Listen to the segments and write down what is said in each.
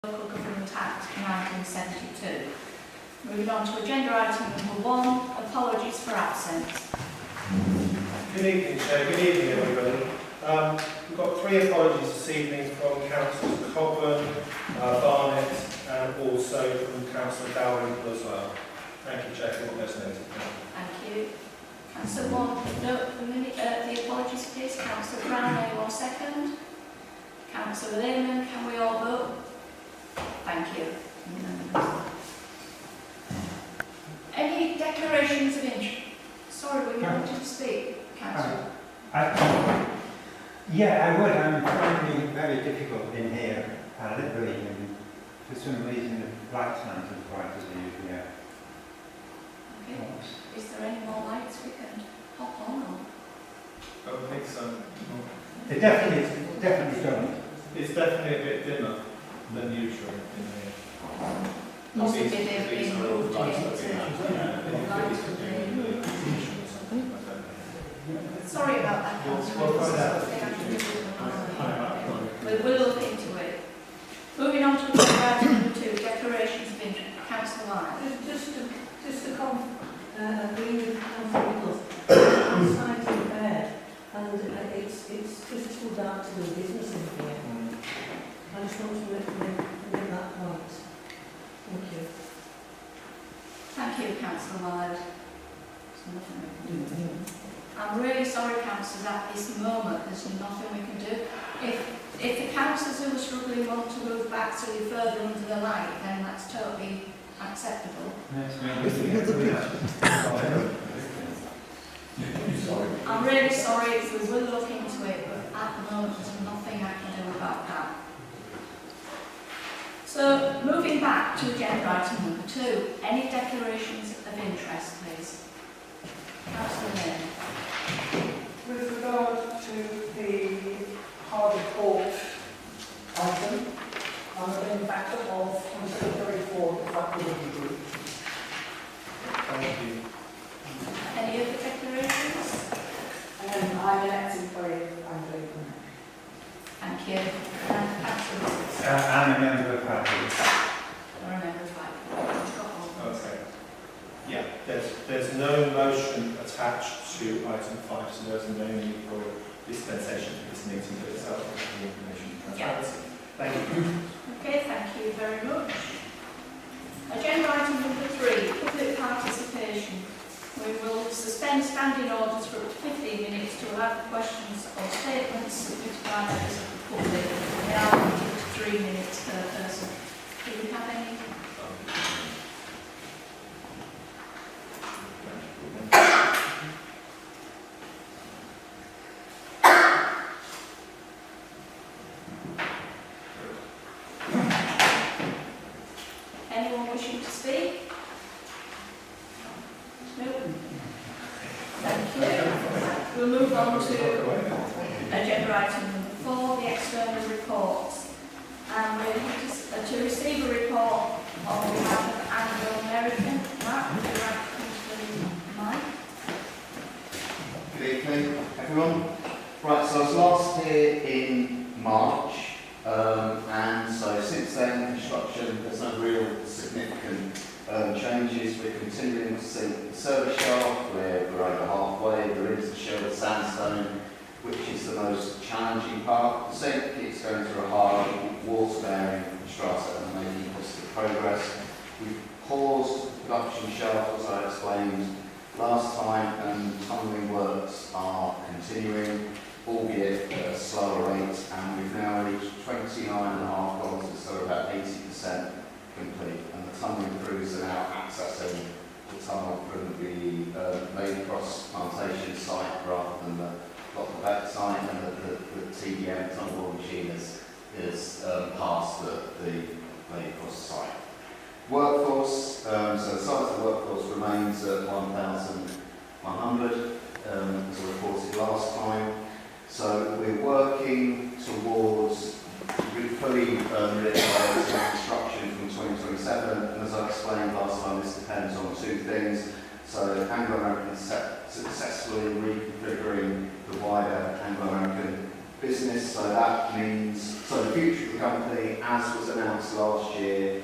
Local Government Act 1972. Moving on to agenda item number 1, apologies for absence. Good evening, Chair. Good evening, everybody. We've got 3 apologies this evening from Councillors Cobburn, Barnett, and also from Councillor Dalrymple as well. Thank you, Chair, for what those noted. Thank you. Councillor Moore, note the apologies, please. Councillor Brown, anyone second? Councillor Lehman, can we all vote? Thank you. Any declarations of interest? Sorry, were you wanting to speak, Councillor? Yeah, I would. I'm finding it very difficult in here, literally, and for some reason the lights aren't as bright as they usually are. Okay. Is there any more lights we can hop on? Or? I don't think so. It definitely don't. It's definitely a bit dimmer than usual in here. Possibly they've been moved Sorry about that, Councillor. We'll look into it. Moving on to item number 2, declarations of interest. Councillor Wyatt. Just to agree with Councillor Nichols, I'm slightly bad, and it's just too dark to do business in here. I just want to make that point. Thank you. Thank you, Councillor Wyatt. I'm really sorry, councillors, at this moment there's nothing we can do. If the councillors who are struggling want to move back slightly further under the light, then that's totally acceptable. I'm really sorry, we will look into it, but at the moment there's nothing I can do about that. So, moving back to agenda item number 2, any declarations of interest, please? Councillor Lynn. With regard to the hard report item, I'm a benefactor of Councillor Very Ford, the faculty group. Thank you. Any other declarations? I'm elected by Anglican. Thank you. Councillor I'm a member of party. or a member of Okay. Yeah, there's no motion attached to item 5, so there's no need for dispensation for this meeting for itself and the information transparency. Thank you. Okay, thank you very much. Agenda item number 3, public participation. We will suspend standing orders for up to 15 minutes to allow for questions or statements submitted by members of the public. They are limited to 3 minutes per person. Do we have any? Anyone wishing to speak? No? Thank you. We'll move on to agenda item number 4, the external reports. And we're here to receive a report on behalf of Anglo-American. Mark, would you like to come to the mic? Good evening, everyone. Right, so I was last here in March, and so since then, construction, there's no real significant changes. We're continuing to see the service shaft, we're over halfway, we're into the shell sandstone, which is the most challenging part. The sink, it's going through a hard water-bearing strata and making positive progress. We've paused the production shaft, as I explained last time, and tunnelling works are continuing, albeit at a slower rate, and we've now reached 29.5 kilometres, so about 80% complete, and the tunnelling crews are now accessing the tunnel from the main cross plantation site rather than the back site, and the TDM tunnel machine is past the main cross site. Workforce, so the size of the workforce remains at 1,100, as I reported last time. So we're working towards fully realising construction from 2027, and as I explained last time, this depends on 2 things. So Anglo-American successfully reconfiguring the wider Anglo-American business, so that means So the future of the company, as was announced last year,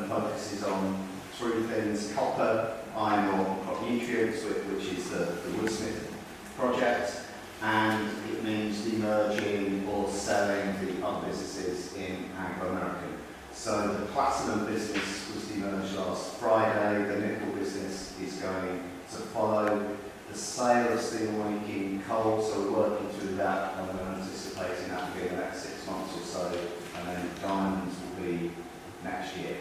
focuses on three things: copper, iron ore, and crop nutrients, which is the Woodsmith project, and it means demerging or selling the other businesses in Anglo-American. So the platinum business was demerged last Friday, the nickel business is going to follow, the sale of steelmaking coal, so we're working through that, and we're anticipating that to be in the next 6 months or so, and then diamonds will be next year.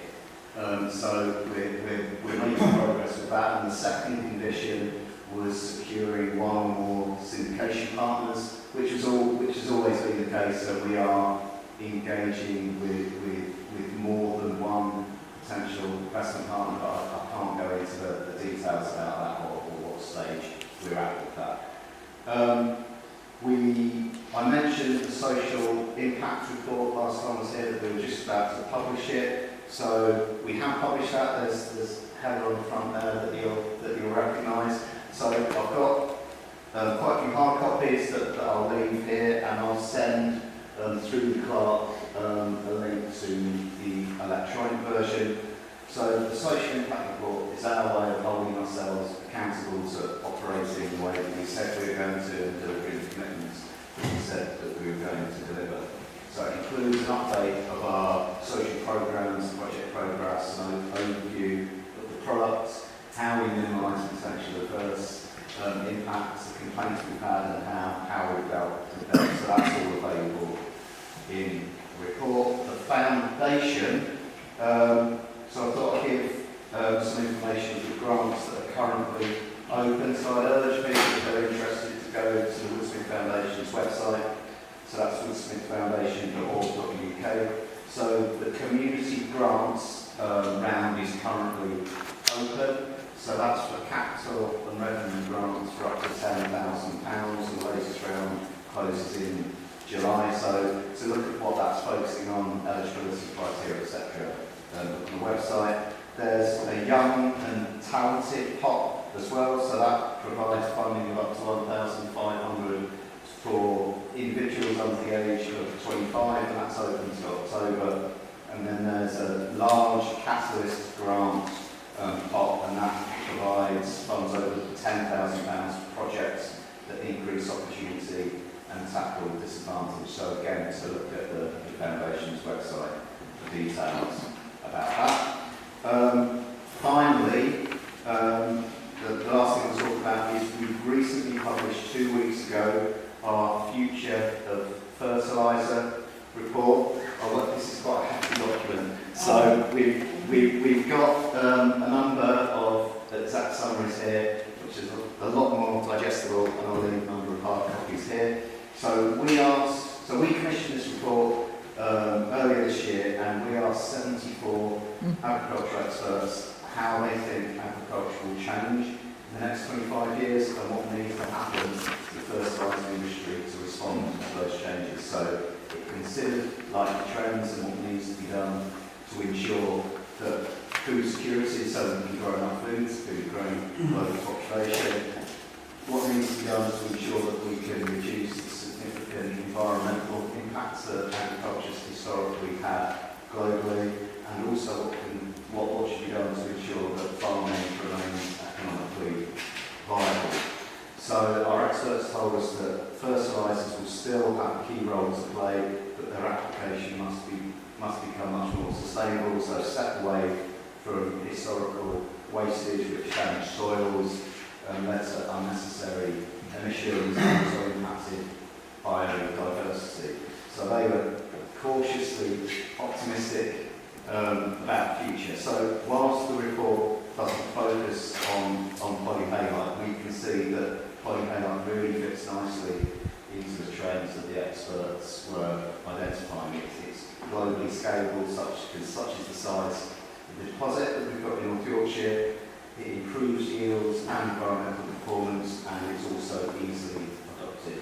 So we're making progress with that, and the second condition was securing one or more syndication partners, which has always been the case. So we are engaging with more than one potential investment partner, but I can't go into the details about that or what stage we're at with that. I mentioned the social impact report last time I was here, that we were just about to publish it. So we have published that. There's header on the front there that you'll recognise. So I've got quite a few hard copies that I'll leave here, and I'll send through the clerk a link to the electronic version. So the social impact report is our way of holding ourselves accountable to operating the way that we said we were going to, and delivering the commitments that we said that we were going to deliver. So it includes an update of our social programmes, project progress, an overview of the products, how we minimise potential adverse impacts, the complaints we've had, and how we've dealt with them. So that's all available in the report. The foundation, so I thought I'd give some information of the grants that are currently open. So I'd urge people, if they're interested, to go to the Woodsmith Foundation's website. So that's woodsmithfoundation.org.uk. So the community grants round is currently open. So that's for capital and revenue grants for up to £10,000. The latest round closes in July. So to look at what that's focusing on, eligibility criteria, etc. On the website. There's a young and talented pot as well. So that provides funding of up to £1,500 for individuals under the age of 25, and that's open to October. And then there's a large catalyst grant pot, and that provides funds over £10,000 for projects that increase opportunity and tackle disadvantage. So again, to look at the Foundation's website for details about that. Finally, the last thing I'll talk about is we've recently published 2 weeks ago our Future of Fertiliser report. Oh look, this is quite a hefty document. So we've got a number of exact summaries here, which is a lot more digestible, and I'll leave a number of hard copies here. So we commissioned this report earlier this year, and we asked 74 agricultural experts how they think agriculture will change in the next 25 years and what needs to happen to the fertiliser industry to respond to those changes. So it considered likely trends and what needs to be done to ensure that food security, so we can grow enough food to grow global population, what needs to be done to ensure that we can reduce the significant environmental impacts that agriculture has historically had globally, and also what should be done to ensure that farming remains economically viable. So our experts told us that fertilisers will still have a key role to play, but their application must become much more sustainable, so step away from historical wastage which damaged soils and led to unnecessary emissions and also impacted biodiversity. So they were cautiously optimistic about the future. So whilst the report doesn't focus on polyhalite, we can see that polyhalite really fits nicely into the trends that the experts were identifying. It's globally scalable, such as the size of the deposit that we've got in North Yorkshire. It improves yields and environmental performance, and it's also easily adopted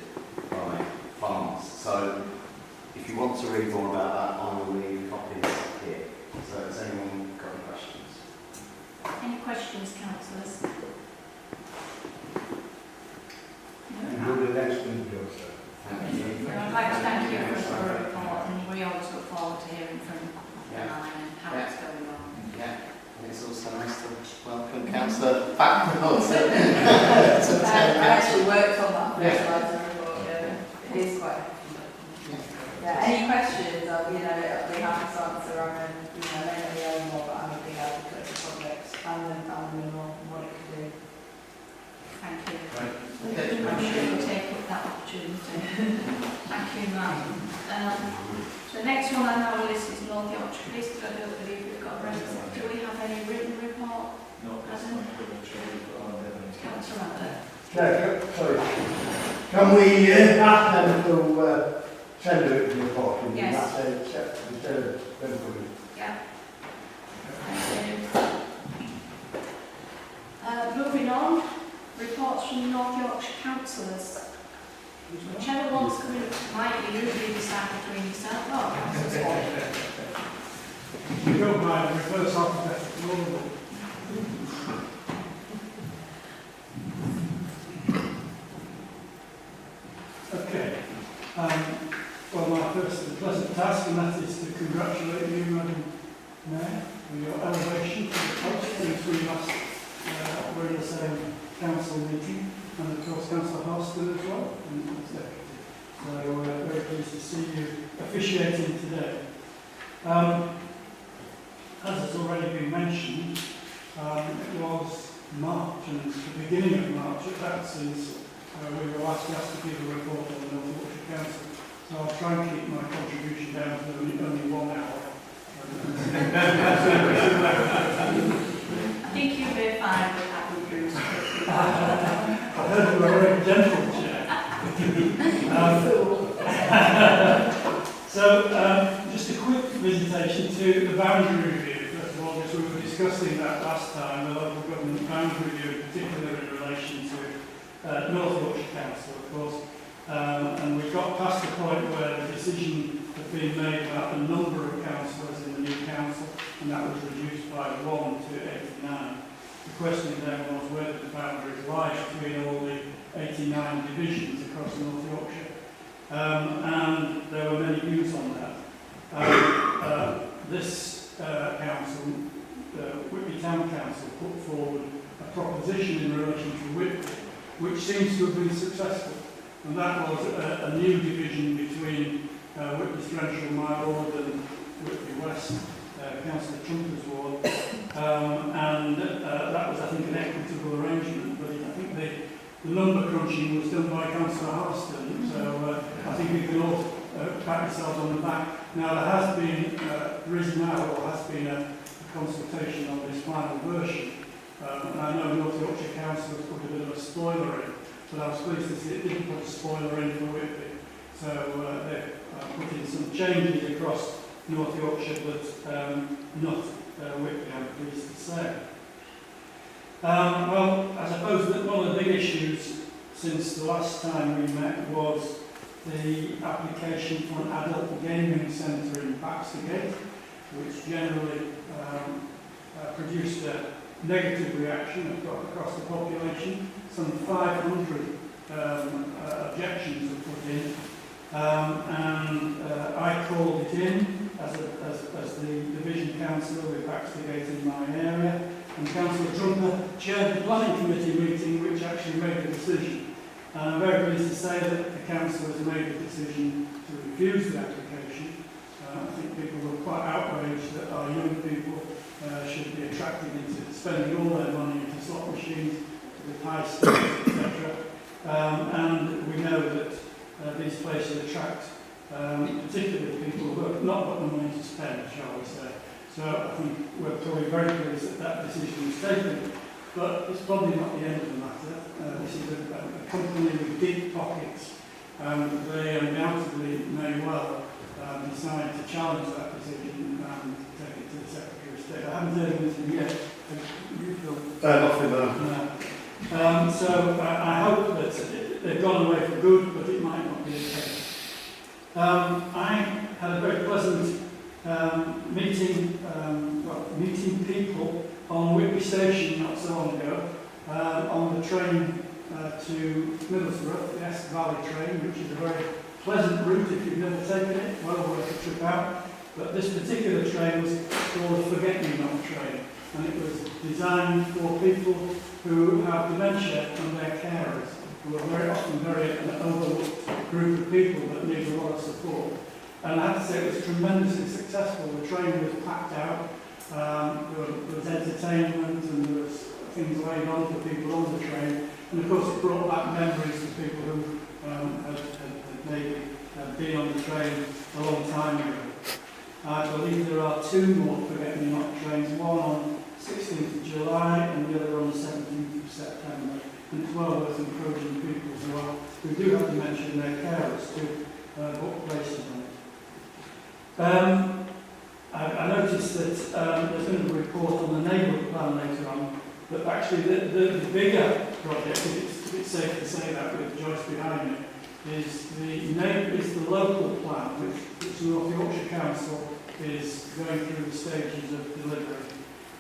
by farmers. So if you want to read more about that, I will leave copies here. So has anyone got any questions? Any questions, councillors? And do the next one, Joseph. Thank you. I'd like to thank you for the report, and we are Councillor background. I actually worked on that fertiliser report, yeah. It is quite hefty. Yeah, any questions, I'll be happy to answer. I'm mainly own more, but I'm a big advocate for projects and the mineral and what it can do. Thank you. Right. I'm sure we'll take up that opportunity. Thank you, ma'am. So the next one on our list is North Yorkshire Police, but I don't believe we've got a representative. Do we have any written report? No, that's not Councillor Abbott. Sorry. Can we ask them to send a written report in Yes. that instead of them putting it? Yeah. Thank you. Moving on, reports from North Yorkshire councillors. Whichever one's coming up might be you decide between yourself. Oh, Councillor Swan. You don't mind, reverse alphabetical order. Okay. Well, my first and pleasant task, and that is to congratulate you, Madam Mayor, for your elevation to the post since we last were in the same council meeting, and of course Councillor Horston as well, and as deputy. So we're very pleased to see you officiating today. As has already been mentioned, it was March, and the beginning of March at that since we were last asked to give a report on the North Yorkshire Council. So I'll try and keep my contribution down to only 1 hour. I think you'll be fine with that, Bruce. I heard you were very gentle, Chair. So, just a quick visitation to the boundary review. First of all, as we were discussing that last time, the local government boundary review, in particular in relation to North Yorkshire Council, of course. And we got past the point where the decision had been made about the number of councillors in the new council, and that was reduced by 1 to 89. The question then was where did the boundaries lie between all the 89 divisions across North Yorkshire. And there were many views on that. This council, Whitby Town Council, put forward a proposition in relation to Whitby, which seems to have been successful. And that was a new division between Whitby Central, my ward, and Whitby West, Councillor Trumper's ward. And that was, I think, an equitable arrangement. But I think the number crunching was done by Councillor Harston. So I think we can all pat yourselves on the back. Now, there has been, has been a consultation on this final version. And I know North Yorkshire Council has put a bit of a spoiler in. But I was pleased to see it didn't put a spoiler in for Whitby. So they've put in some changes across North Yorkshire, but not Whitby, I'm pleased to say. Well, I suppose that one of the big issues since the last time we met was the application for an adult gaming centre in Baxtergate, which generally produced a negative reaction across the population. Some 500 objections were put in, and I called it in as the division councillor with Baxtergate in my area, and Councillor Trumper chaired the planning committee meeting which actually made the decision. And I'm very pleased to say that the council has made the decision to refuse the application. I think people were quite outraged that our young people should be attracted into spending all their money into slot machines with high stakes, etc. And we know that these places attract particularly people who have not got the money to spend, shall we say. So I think we're probably very pleased that that decision was taken. But it's probably not the end of the matter. This is a company with deep pockets, and they undoubtedly may well decide to challenge that decision and take it to the Secretary of State. I haven't heard anything yet. You feel? Nothing there. No. So I hope that they've gone away for good, but it might not be the case. I had a very pleasant meeting people on Whitby Station not so long ago, on the train to Middlesbrough, the Esk Valley train, which is a very pleasant route if you've never taken it, well worth a trip out. But this particular train was called a forget-me-not train, and it was designed for people who have dementia and their carers, who are very often an overlooked group of people that need a lot of support. And I have to say it was tremendously successful. The train was packed out, there was entertainment and there was things laid on for people on the train. And of course it brought back memories of people who had maybe been on the train a long time ago. I believe there are 2 more forget-me-not trains, one on 16th of July and the other on the 17th of September. And it's well worth encouraging people who do have dementia and their carers to book places on it. I noticed that there's going to be a report on the neighbourhood plan later on, but actually the bigger project, if it's safe to say that with Joyce behind it, is the local plan, which North Yorkshire Council is going through the stages of delivery.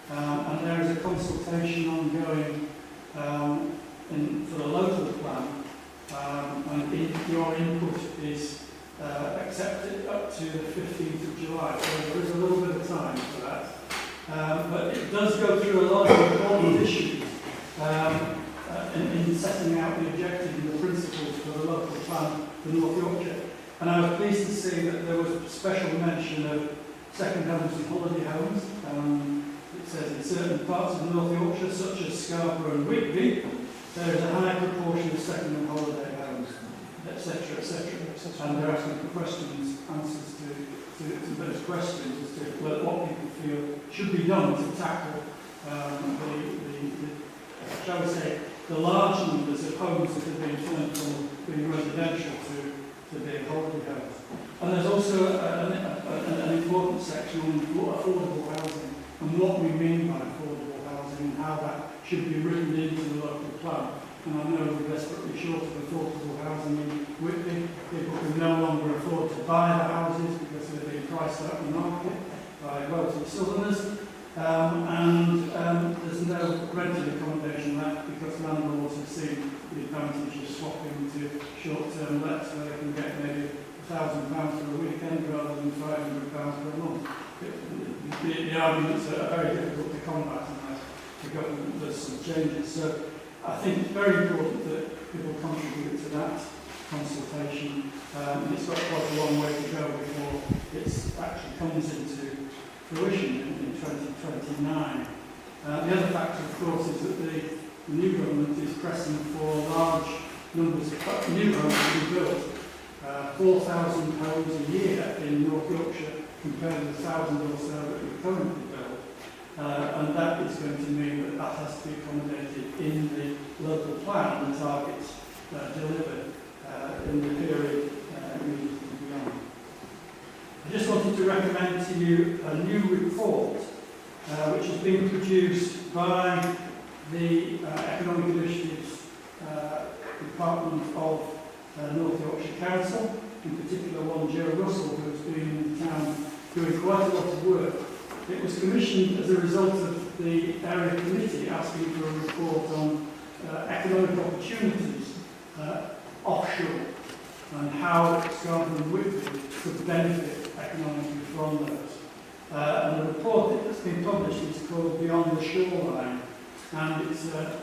And there is a consultation ongoing for the local plan, and your input is accepted up to the 15th of July, so there is a little bit of time for that. But it does go through a lot of important issues in setting out the objectives and the principles for the local plan for North Yorkshire. And I was pleased to see that there was special mention of second homes and holiday homes. It says in certain parts of North Yorkshire, such as Scarborough and Whitby, there is a high proportion of second and holiday homes, etc., etc. And they're asking for answers to those questions as to what people feel should be done to tackle shall we say, the large numbers of homes that have been turned from being residential to being holiday homes. And there's also an important section on affordable housing and what we mean by affordable housing and how that should be written into the local plan. And I know we're desperately short of affordable housing in Whitby. People can no longer afford to buy the houses because they're being priced out in the market by wealthy southerners. There's no rented accommodation left because landlords have seen the advantage of swapping to short-term lets where they can get maybe £1,000 for a weekend rather than £500 per month. The arguments are very difficult to combat unless the government does some changes. So I think it's very important that people contribute to that consultation. It's got quite a long way to go before it actually comes into fruition in 2029. The other factor, of course, is that the new government is pressing for large numbers of new homes to be built. 4,000 homes a year in North Yorkshire compared to the 1,000 or so that we currently build. And that is going to mean that has to be accommodated in the local plan and targets delivered in the period immediately beyond. I just wanted to recommend to you a new report which has been produced by the Economic Initiatives Department of North Yorkshire Council, in particular one Joe Russell, who has been in town doing quite a lot of work. It was commissioned as a result of the area committee asking for a report on economic opportunities offshore and how Scarborough and Whitby could benefit economically from those. And the report that's been published is called Beyond the Shoreline, and it's a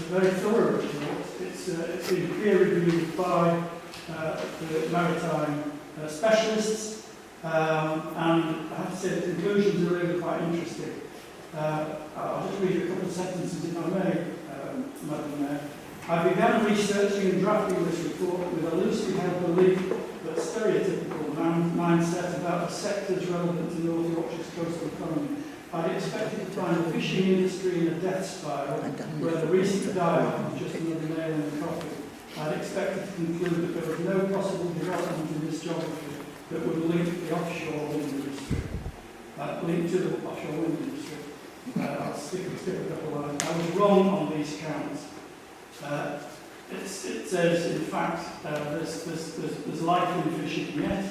very thorough report. It's been peer reviewed by the maritime specialists, and I have to say the conclusions are really quite interesting. I'll just read a couple of sentences if I may, Madam Mayor. I began researching and drafting this report with a loosely held belief but stereotypical mindset about the sectors relevant to North Yorkshire's coastal economy. I'd expected to find the fishing industry in a death spiral where the recent die-off was just another nail in the coffin. I'd expected to conclude that there was no possible development in this geography that would link the offshore wind industry. Link to the offshore wind industry. I'll stick a couple of lines. I was wrong on these counts. It says, in fact, there's life in fishing yet,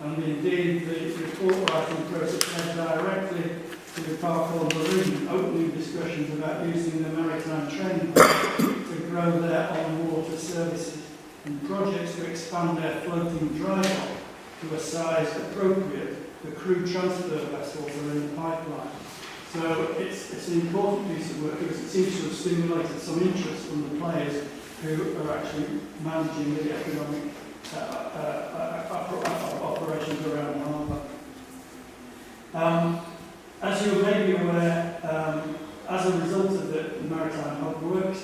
and indeed the report writing process led directly to the Parkhorn Marine opening discussions about using the maritime training to grow their on-water services and projects to expand their floating dry dock to a size appropriate the crew transfer vessels are in the pipeline. So it's an important piece of work because it seems to have stimulated some interest from the players who are actually managing the economic operations around the harbour. As you may be aware, as a result of the maritime hub works,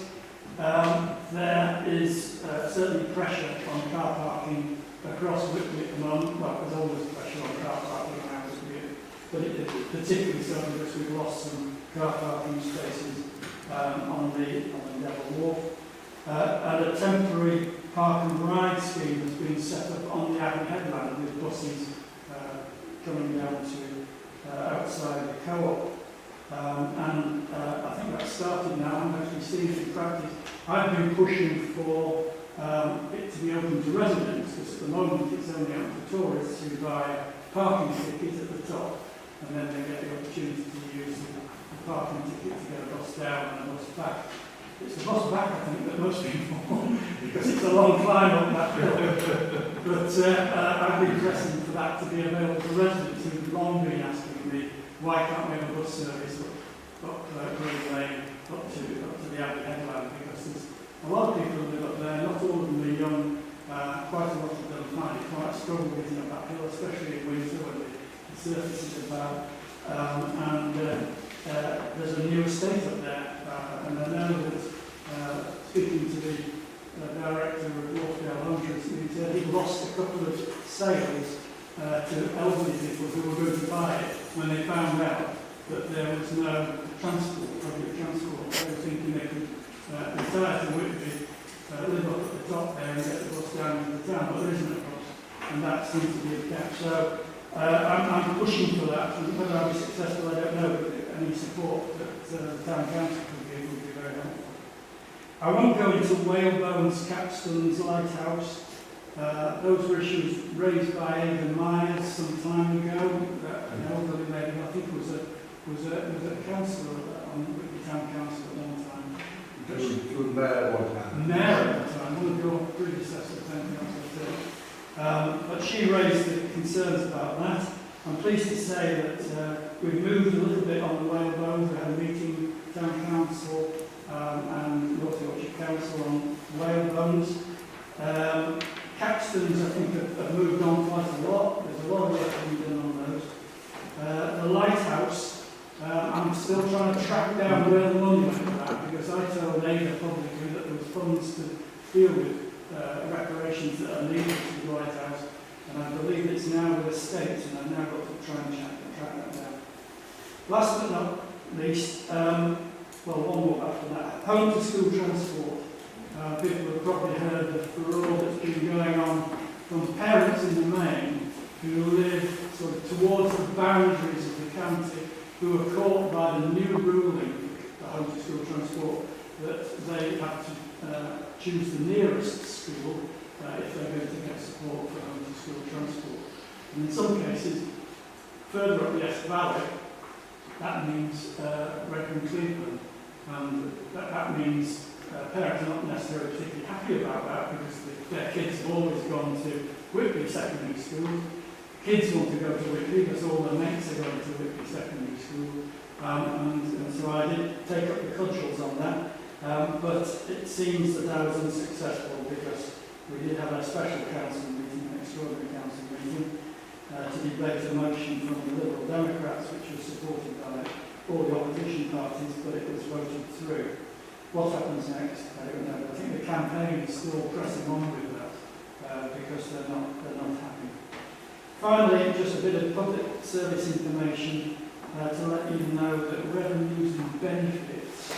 there is certainly pressure on car parking across Whitby at the moment. Well, there's always pressure on car parking around Whitby, but it is particularly so because we've lost some car parking spaces on the Devil Wharf. And a temporary park and ride scheme has been set up on the Abbey Headland with buses coming down to outside the co-op. I think that's started now. I'm actually seeing it in practice. I've been pushing for it to be open to residents, because at the moment it's only open to tourists who buy a parking ticket at the top, and then they get the opportunity to use the parking ticket to get a bus down and a bus back. It's the bus back, I think, that most people want, because it's a long climb up that hill. But I've been pressing for that to be available to residents who've long been asking me, why can't we have a bus service up Green Lane up to the Abbey Headland, because there's a lot of people who live up there, not all of them are young, quite a lot of them find it quite a struggle getting up that hill, especially in winter when the surface is about. There's a new estate up there, and I know that speaking to the director of Wharfdale Home Trust, he said he lost a couple of sales to elderly people who were going to buy it when they found out that there was no public transport. They were thinking they could retire to Whitby, live up at the top there and get the bus down into the town, but there isn't a bus, and that seems to be a gap. So I'm pushing for that, and whether I'll be successful I don't know, but any support that the town council could give would be very helpful. I won't go into Whalebones, Capston's, Lighthouse. Those were issues raised by Ada Myers some time ago. An elderly lady, I think was a councillor on the town council at one time. It was mayor one time. Mayor at the time, one of your predecessors, but she raised the concerns about that. I'm pleased to say that we've moved a little bit on the Whalebones. We had a meeting with town council and North Yorkshire Council on Whalebones. Capstons, I think, have moved on quite a lot. There's a lot of work being done on those. The Lighthouse, I'm still trying to track down where the money went for that, because I told Ada publicly that there was funds to deal with reparations that are needed to the Lighthouse, and I believe it's now with the state, and I've now got to try and track that down. Last but not least, well, one more after that, home to school transport. People have probably heard the furore that's been going on from parents in the main who live sort of towards the boundaries of the county, who are caught by the new ruling for home to school transport that they have to choose the nearest school if they're going to get support for home to school transport. And in some cases, further up the Esk Valley, that means Wrexham Cleveland, and that means parents are not necessarily particularly happy about that, because their kids have always gone to Whitby Secondary School. Kids want to go to Whitby because all their mates are going to Whitby Secondary School. And so I did take up the cudgels on that, but it seems that I was unsuccessful, because we did have a special council meeting, an extraordinary council meeting, to debate a motion from the Liberal Democrats, which was supported by all the opposition parties, but it was voted through. What happens next, I don't know. I think the campaign is still pressing on with that, because they're not happy. Finally, just a bit of public service information to let you know that revenues and benefits,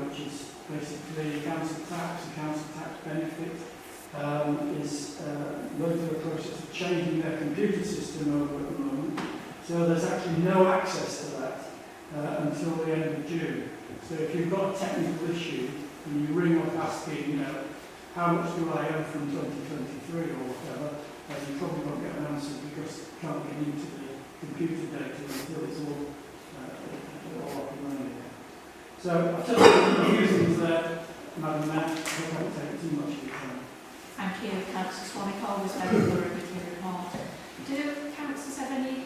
which is basically council tax and council tax benefit, is going through a process of changing their computer system over at the moment. So there's actually no access to that until the end of June. So if you've got a technical issue and you ring up asking, how much do I owe from 2023 or whatever, you probably won't get an answer, because you can't get into the computer data until it's all up and running again. So I've touched on the reasons there, Madam Mayor. I hope I don't take too much of your time. Thank you, Councillor Swanwick. Always very thorough with your report. Do councillors have any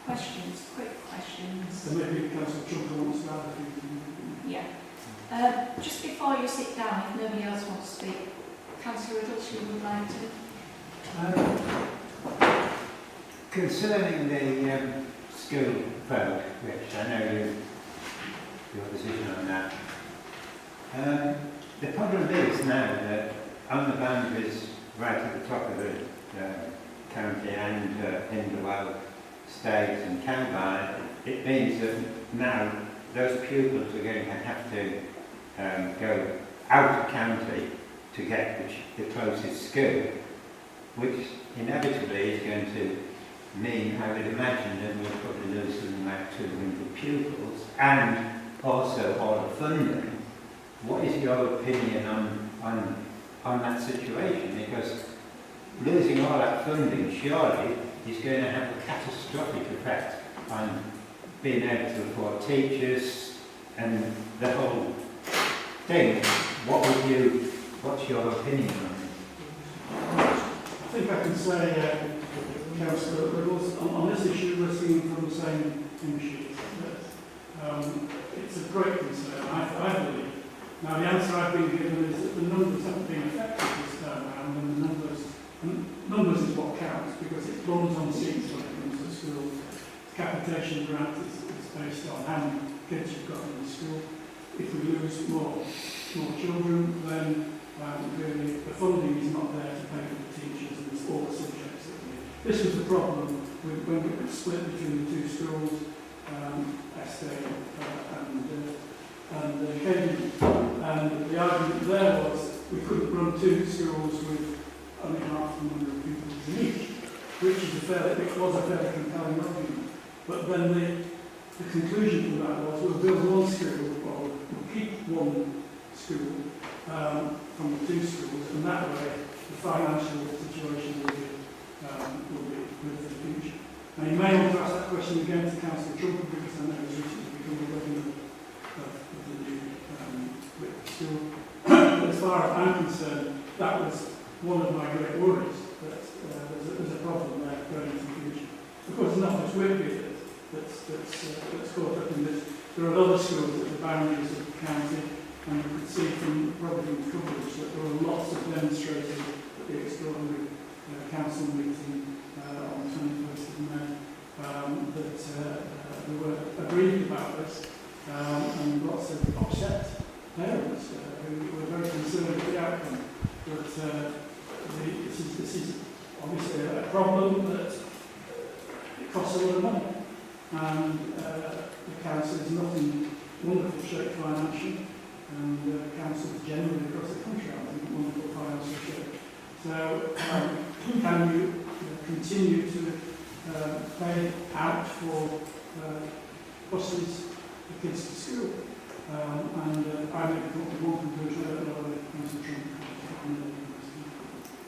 questions, quick questions? So maybe Councillor Trump wants to add a few things. Yeah. Just before you sit down, if nobody else wants to speak, Councillor Riddles, you would like to? Concerning the school vote, which I know your position on that, the problem is now that on the boundaries right at the top of the county and in the Welsh state and Calvine, it means that now those pupils are going to have to go out of county to get the closest school, which inevitably is going to mean, I would imagine, that we'll probably lose something like 200 pupils, and also all the funding. What is your opinion on that situation? Because losing all that funding surely is going to have a catastrophic effect on being able to afford teachers and the whole thing. What's your opinion on it? I think I can say, Councillor Riddles, on this issue we're seeing from the same hymn sheet. It's a great concern, I believe. Now the answer I've been given is that the numbers haven't been affected this time around, and the numbers is what counts, because it runs on seats when it comes to school. The capitation grant is based on how many kids you've got in the school. If we lose more children, then really the funding is not there to pay for the teachers and all the subjects that we need. This was the problem when it was split between the two schools, Estate and Cambridge. And the argument there was we couldn't run two schools with only half the number of pupils in each, which was a fairly compelling argument. But then the conclusion from that was we'll build one school, or we'll keep one school from the two schools, and that way the financial situation will be good for the future. Now you may want to ask that question again to Councillor Trump, because I know he's recently become the governor of the new school. But as far as I'm concerned, that was one of my great worries, that there's a problem there going into the future. Of course, it's not just Whitby that's caught up in this. There are other schools at the boundaries of the county, and you could see from probably the coverage that there were lots of demonstrating at the extraordinary council meeting on the 21st of May that we were aggrieved about this, and lots of upset parents who were very concerned with the outcome. But this is obviously a problem that it costs a lot of money, and the council is not in wonderful shape financially, and councils generally across the country are in wonderful financial shape. So can you continue to pay out for buses for kids to school? And I make one conclusion, I don't know whether Councillor Trump can.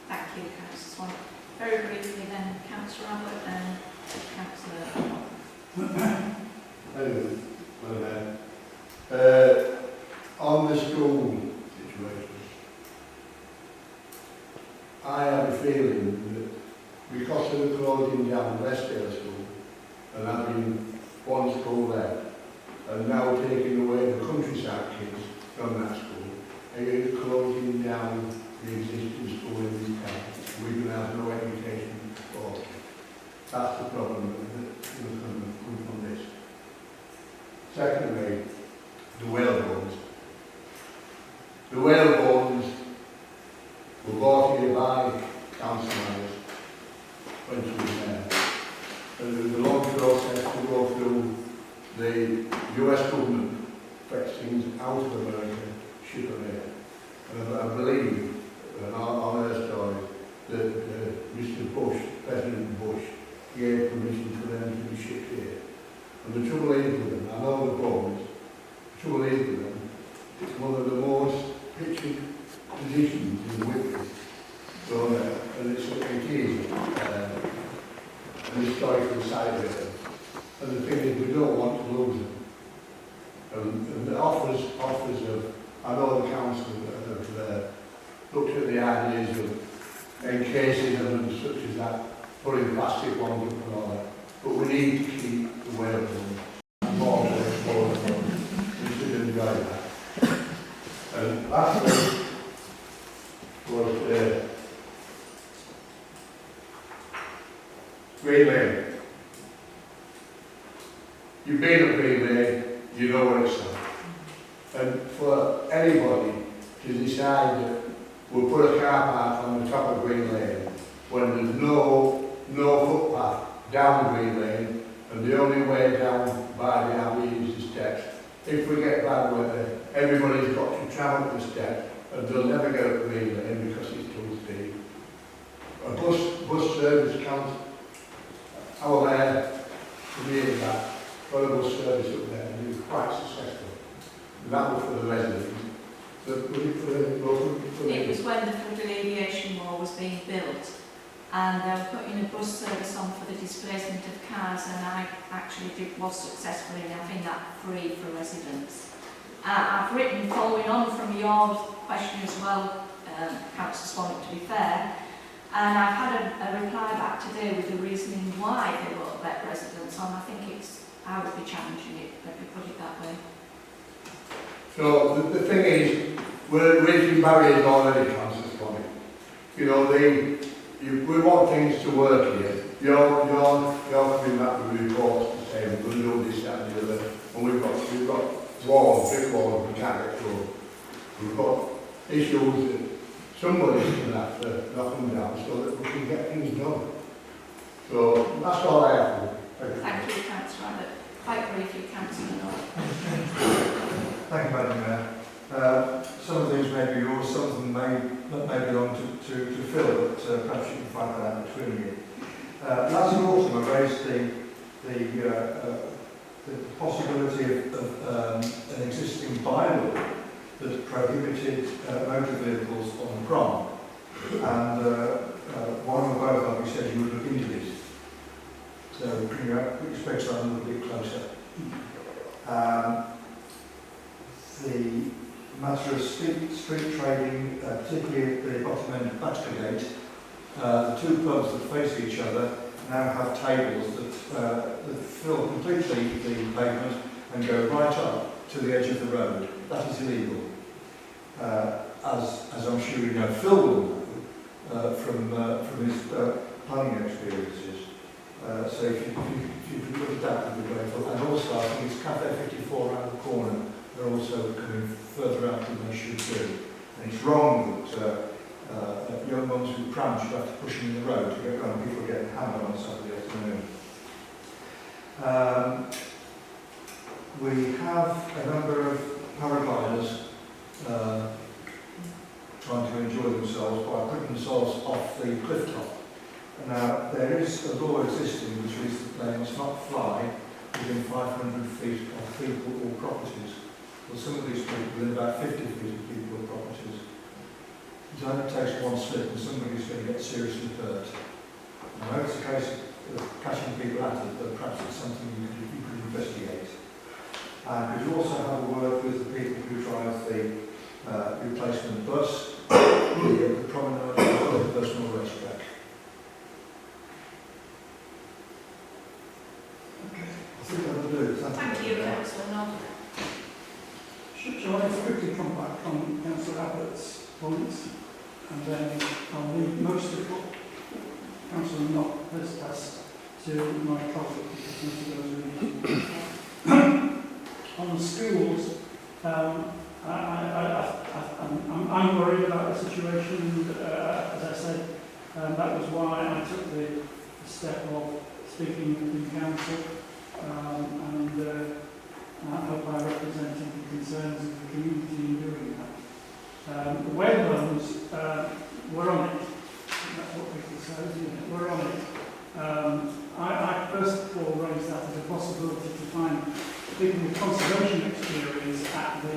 Thank you, Councillor Swan. Very briefly then, Councillor Abbott and Councillor on the school situation, I have a feeling that because of the closing down Westdale School and having one school there, and now taking away the countryside kids from that school, it is closing down the existing school in this town. We can have no education for all. That's the problem that will come from this. Secondly, the whalebones. The whalebones were brought here by councillors when she was there. And there was a long process to go through. The US government fetched things out of America, ship them here. And I believe, on her story, that Mr. Bush, President Bush, gave permission for them to be shipped here. And the trouble is with them, I know the bones, the trouble is with them, it's one of the most pictured positions in Whitby. So, and it is an historical site of it. And the thing is, we don't want to lose them. And the offers of, I know the council have looked at the ideas of encasing them and such as that, putting plastic ones up and all that. But we need to keep the whale bones more than explore them. We should enjoy that. And lastly was Green Lane. You've been at Green Lane, you know what it's like. And for anybody to decide that we'll put a car park on the top of Green Lane when there's no footpath down Green Lane and the only way down by the alley is the steps. If we get bad weather, everybody's got to travel the steps and they'll never get up Green Lane because it's too steep. A bus service counts. I was there to be in that. Got a bus service up there and it was quite successful. And that was for the residents. It was when the flood alleviation wall was being built and they were putting a bus service on for the displacement of cars, and I actually was successful in having that free for residents. I've written, following on from your question as well, Councillor Swanwick, to be fair, and I've had a reply back today with the reasoning why they won't let residents on. I think I would be challenging it, let me put it that way. So the thing is, we're raising barriers already, Councillor Swanwick. You know, we want things to work here. You're coming back with reports to say we're going to do this, that and the other, and we've got walls, brick walls we can't get through. We've got issues that somebody's going to have to knock them down so that we can get things done. So that's all I have to do. Thank you, Councillor Abbott. Quite briefly, Councillor North. Thank you, Madam Mayor. Some of these may be yours, some of them may belong to Phil, but perhaps you can find that out between you. Last autumn I raised the possibility of an existing bylaw that prohibited motor vehicles on the prom. And one or both of you said you would look into this. So put your specs on a little bit closer. The matter of street trading, particularly at the bottom end of Battergate, the two pubs that face each other now have tables that fill completely the pavement and go right up to the edge of the road. That is illegal. As I'm sure you know, Phil will know from his planning experiences. So if you could look at that, would be grateful. And also, I think it's Cafe 54 around the corner. They're also coming further out than they should do. And it's wrong that young mums with prams should have to push them in the road to get around people getting hammered on Saturday afternoon. We have a number of paragliders trying to enjoy themselves by putting themselves off the cliff top. Now, there is a law existing which is that they must not fly within 500 feet of people or properties. Well, some of these people within about 50 feet of people or properties. It only takes one slip and somebody's going to get seriously hurt. I know it's a case of catching people at it, but perhaps it's something you could investigate. And could you also have a word with the people who drive the replacement bus, the promenade, or the personal racetrack? I think that'll do. Thank you, Councillor North. Shall I quickly come back from Councillor Abbott's points, and then I'll leave most of what Councillor Knott has asked to my colleague, because most of those are really on the schools, I'm worried about the situation, and as I said, that was why I took the step of speaking in council, and I hope I represented the concerns of the community in doing that. The whalebones, we're on it. That's what people say, isn't it? We're on it. I first of all raised that as a possibility to find people with conservation experience at the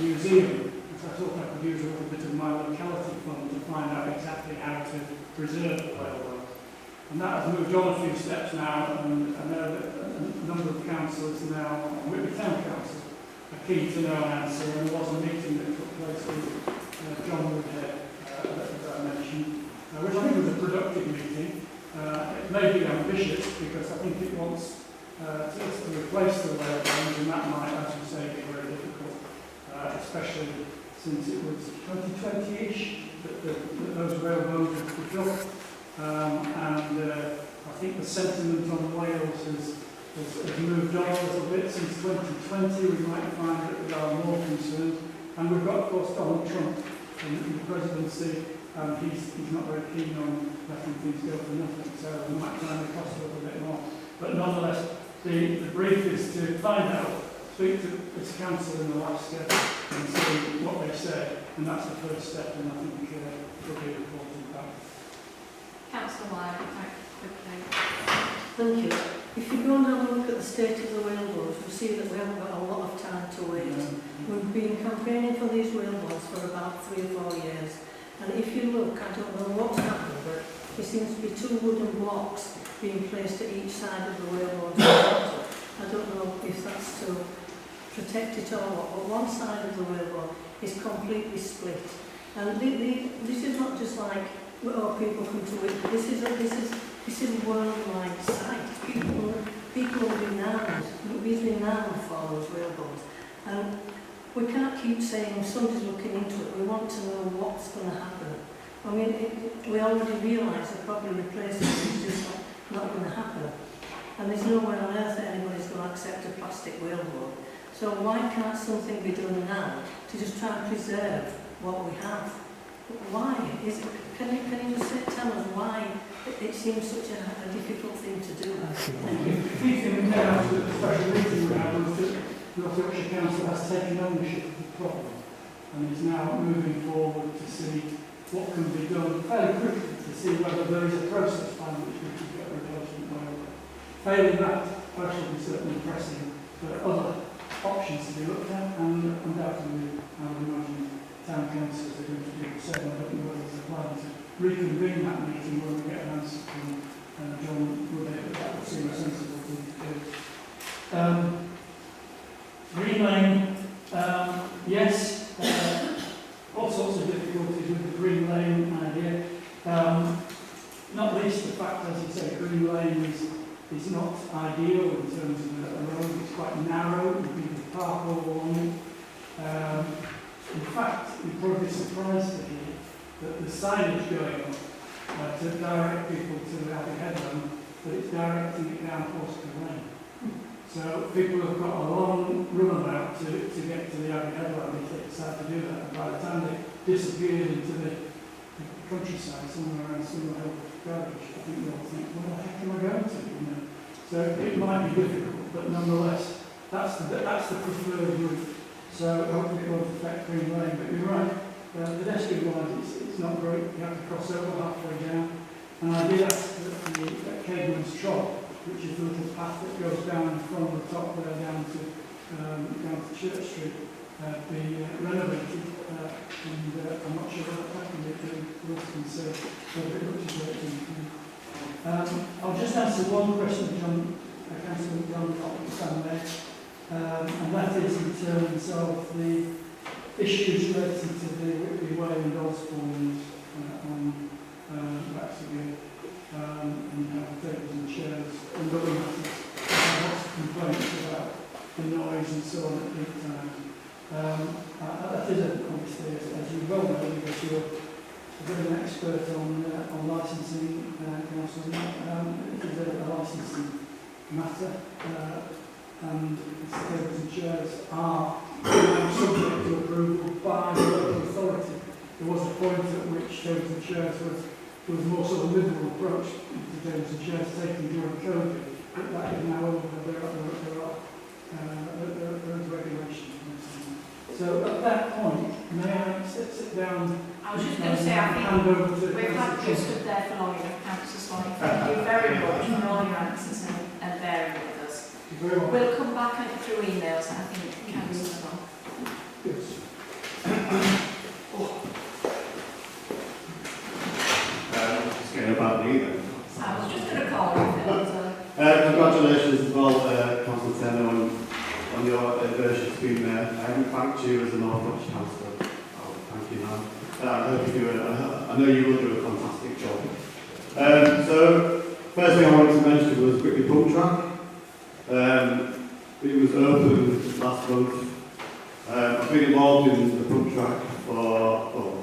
museum. So I thought I could use a little bit of my locality fund to find out exactly how to preserve the whalebone. And that has moved on a few steps now, and I know that a number of councillors now, Whitby Town Council, are keen to know an answer. And there was a meeting that took place with John Woodhead, as I mentioned, which I think was a productive meeting. It may be ambitious because I think it wants to replace the rail lines, and that might, as you say, be very difficult, especially since it was 2020-ish that those rail lines were built. I think the sentiment on Wales has moved on a little bit since 2020. We might find that we are more concerned. And we've got, of course, Donald Trump in the presidency, and he's not very keen on letting things go for nothing, so we might find the cost a little bit more. But nonetheless, the brief is to find out, speak to its council in Alaska and see what they say, and that's the first step, and I think will be important back. Councillor Wyatt, quickly. Thank you. If you go and have a look at the state of the railroads, you'll see that we haven't got a lot of time to wait. We've been campaigning for these railroads for about 3 or 4 years. And if you look, I don't know what's happened, but there seems to be 2 wooden blocks being placed at each side of the railroad. I don't know if that's to protect it or what, but one side of the railroad is completely split. And this is not just like, oh, people come to it. This is a worldwide site. People are renowned for those railroads. And we can't keep saying somebody's looking into it. We want to know what's going to happen. I mean, we already realise that probably replacing it is just not going to happen. And there's nowhere on earth that anybody's going to accept a plastic railroad. So why can't something be done now to just try and preserve what we have? Why? Can you just tell us why it seems such a difficult thing to do? Thank you. The key thing now is that the special meeting round is that the North Yorkshire Council has taken ownership of the problem and is now moving forward to see what can be done fairly quickly to see whether there is a process by which we can get a replacement railway. Failing that, I shall be certainly pressing for other options to be looked at, and undoubtedly I would imagine town councils are going to do the same. I don't know whether they're planning to reconvene that meeting when we get an answer from John Woodhead, but that would seem a sensible thing to do. Green Lane, yes, all sorts of difficulties with the Green Lane idea. Not least the fact, as you say, Green Lane is not ideal in terms of a road. It's quite narrow, you can park all along it. In fact, you'd probably be surprised to hear that the signage going up to direct people to the Abbey Headland, but it's directing it down Portsmouth Lane. So people have got a long runabout to get to the Abbey Headland if they decide to do that. And by the time they disappeared into the countryside, somewhere around Summerhill Garbage, I think they'll think, well, the heck am I going to? You know? So it might be difficult, but nonetheless, that's the preferred route. So hopefully it won't affect Green Lane. But you're right, pedestrian-wise, it's not great. You have to cross over halfway down. And I did ask that the Caveman's Trot, which is the little path that goes down from the top there down to Church Street, be renovated. And I'm not sure what happened with the Wilson say, but it looks great. I'll just answer one question from Councillor John Stanley, and that is in terms of the issues related to the Whitby Way and Osborne's on Baxterville, and how tables and chairs and other matters. Lots of complaints about the noise and so on at peak times. That is obviously, as you well know, because you're a bit of an expert on licensing, council. It is a licensing matter, and the tables and chairs are subject to approval by the local authority. There was a point at which tables and chairs there was a more sort of liberal approach to tables and chairs taken during COVID, but that is now over. There is regulation. So at that point, may I sit down? I was just going to say, I think we've had you stood there for long enough, Councillor Swanee. Thank you very much for all your answers and bearing with us. We'll come back through emails, I think, Councillor Swanee. Just getting about me then. I was just going to call you, Phil. Congratulations as well, Councillor Turner, on your version to being there. I haven't thanked you as a North Yorkshire Councillor. Oh, thank you now. I hope you do I know you will do a fantastic job. So first thing I wanted to mention was Whitby Pump Track. It was opened last month. I've been involved in the pump track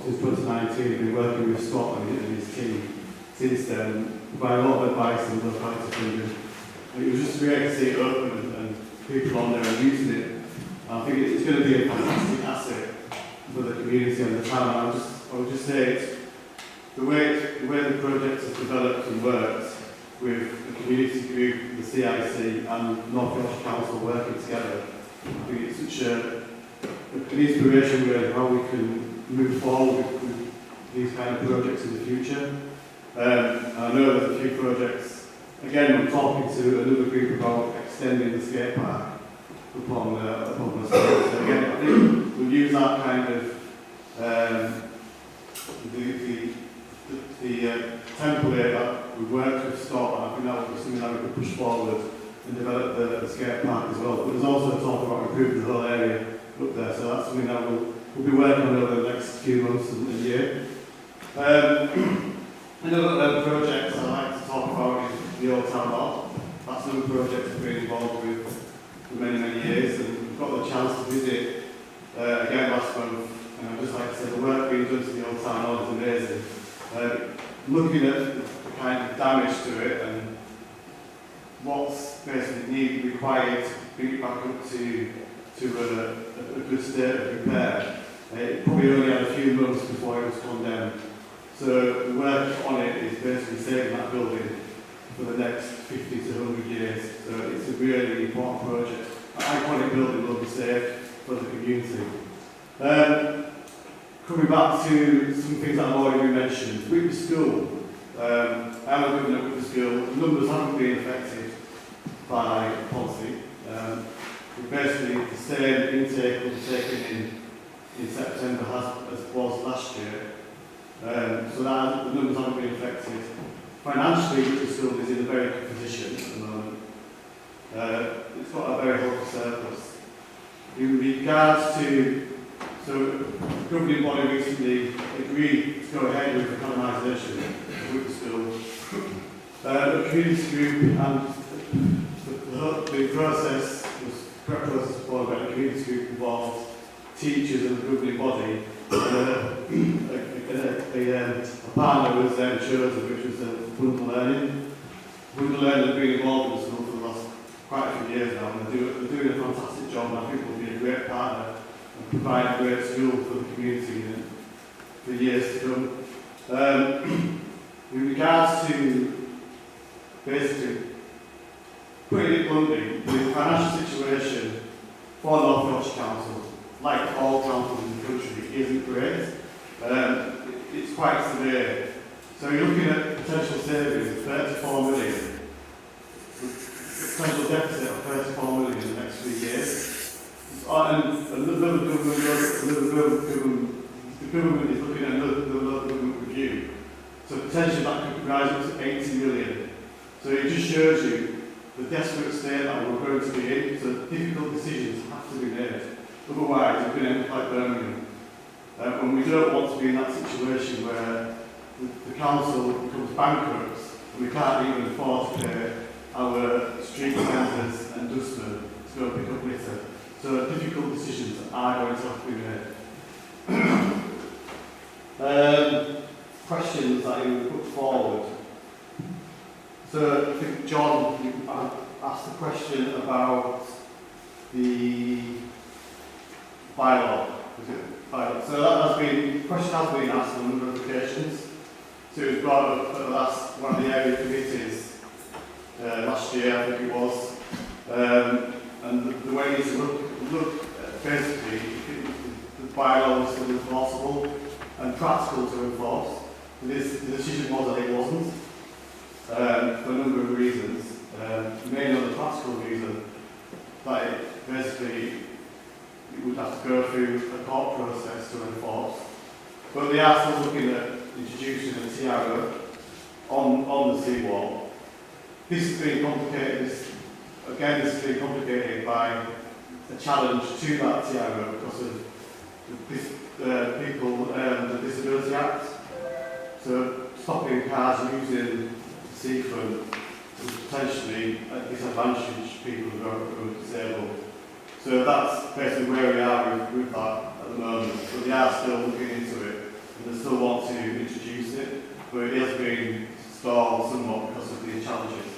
since 2019. I've been working with Scott and his team since then, providing a lot of advice and local funding. It was just great to see it open and people on there and using it. And I think it's going to be a fantastic asset for the community and the town. I would just say it's the way the project has developed and worked with the community group, the CIC and North Yorkshire Council working together. I think it's such an inspiration really how we can move forward with these kind of projects in the future. I know there's a few projects. Again, I'm talking to another group about extending the skate park upon the site. So again, I think we'll use that kind of the template that we worked with Scott, and I think that would be something that we could push forward and develop the skate park as well. But there's also talk about improving the whole area up there, so that's something that we'll be working on over the next few months and year. Another project I like to talk about is the Old Town Hall. That's another project I've been involved with for many, many years, and we've got the chance to visit again last month. And I'd just like to say the work being done to the Old Town Hall is amazing. Looking at the kind of damage to it and what's basically required to bring it back up to a good state of repair. It probably only had a few months before it was condemned. So the work on it is basically saving that building for the next 50 to 100 years. So it's a really important project. An iconic building will be saved for the community. Coming back to some things that I've already mentioned, Whitby School. I'm looking at Whitby School. The numbers haven't been affected by policy. Basically, the same intake was taken in September as was last year. So that the numbers haven't been affected. Financially, Whitby School is in a very good position at the moment. It's got a very healthy surplus. In regards to, so the governing body recently agreed to go ahead with the canonisation of Whitby School. The community group and the process was correct process followed by the community group involved, teachers and the governing body. A partner was then chosen, which was Bundle Learning. Bundle Learning has been involved in the school for the last quite a few years now, and they're doing a fantastic job, and I think will be a great partner and provide a great school for the community for years to come. In regards to basically putting it bluntly, the financial situation for North Yorkshire Council, like all councils in the country, isn't great. It's quite severe. So you're looking at potential savings of 34 million, potential deficit of 34 million in the next 3 years. And the government is looking at another government review. So potentially that could rise up to 80 million. So it just shows you the desperate state that we're going to be in. So difficult decisions have to be made. Otherwise, we're going to end up like Birmingham. And we don't want to be in that situation where the council becomes bankrupt and we can't even afford to pay our street cleansers and dustmen to go pick up litter. So difficult decisions are going to have to be made. Questions that you put forward. So I think John, you asked a question about the bylaw. So that has been, the question has been asked on a number of occasions. So it was brought up at one of the area committees last year, I think it was. And the way it's look basically, the bylaw was still enforceable and practical to enforce. The decision was that it wasn't, for a number of reasons. Mainly on the practical reason that it basically it would have to go through a court process to enforce. But they are still looking at introducing a TRO on the seawall. This has been complicated. This has been complicated by a challenge to that TRO because of the Disability Act. So stopping cars using the seafront would potentially disadvantage people who are disabled. So that's basically where we are with that at the moment. But they are still looking into it, and they still want to introduce it, but it has been stalled somewhat because of the challenges.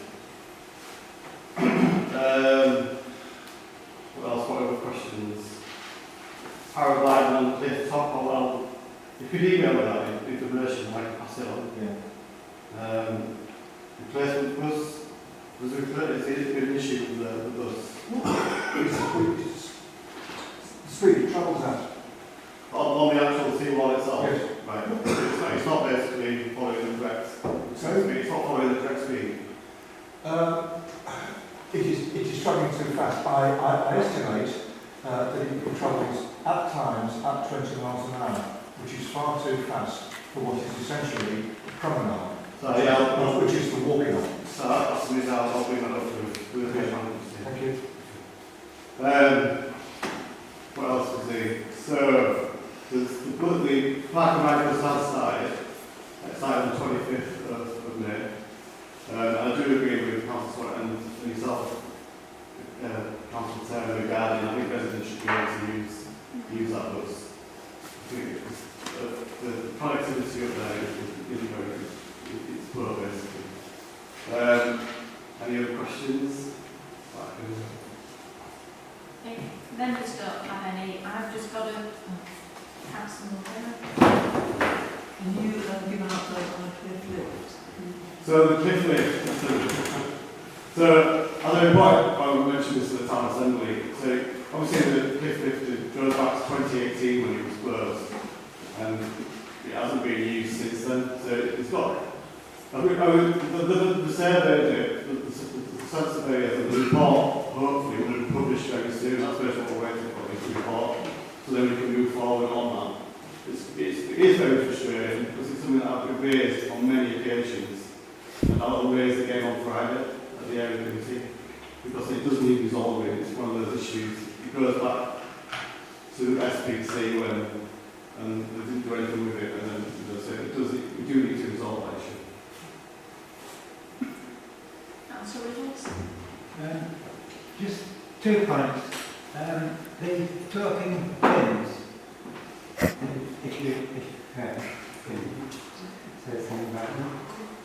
What else? What other questions? Paragliding on the cliff top, or well, you could email me that information, I can pass it on. Yeah. Replacement bus, was there an issue with the bus? The street it travels at. On the actual seawall itself? Yes. Right. It's not basically following the correct speed. It's not following the correct speed. It is travelling too fast. I estimate that it travels at times at 20 miles an hour, which is far too fast for what is essentially a promenade, So, which is the walking on. so that's the reason I'll bring that up with the Thank you. what else was there? So, there's the Park and Ride for side, it's on the 25th of May. I do agree with Councillor and yourself, Councillor Sarah regarding, I think residents should be able to use that bus. I think the connectivity up there is very good. It's poor basically. Any other questions? If members don't have any, I've just got a councillor there. And you give out on a cliff lift. So the cliff lift, so I don't know why we mentioned this at the town assembly. So obviously the cliff lift goes back to 2018 when it was closed, and it hasn't been used since then. So it's got, the survey, the sense survey, the report hopefully will be published very soon. That's basically what we're waiting for, the report, so then we can move forward on that. It is very frustrating because it's something that I've been raised on many occasions, and I'll raise again on Friday at the area committee because it does need resolving. It's one of those issues. It goes back to SPC and they didn't do anything with it, and then so we do need to resolve that issue. Councillor Riddles? Just 2 points. The talking pins, if you say something about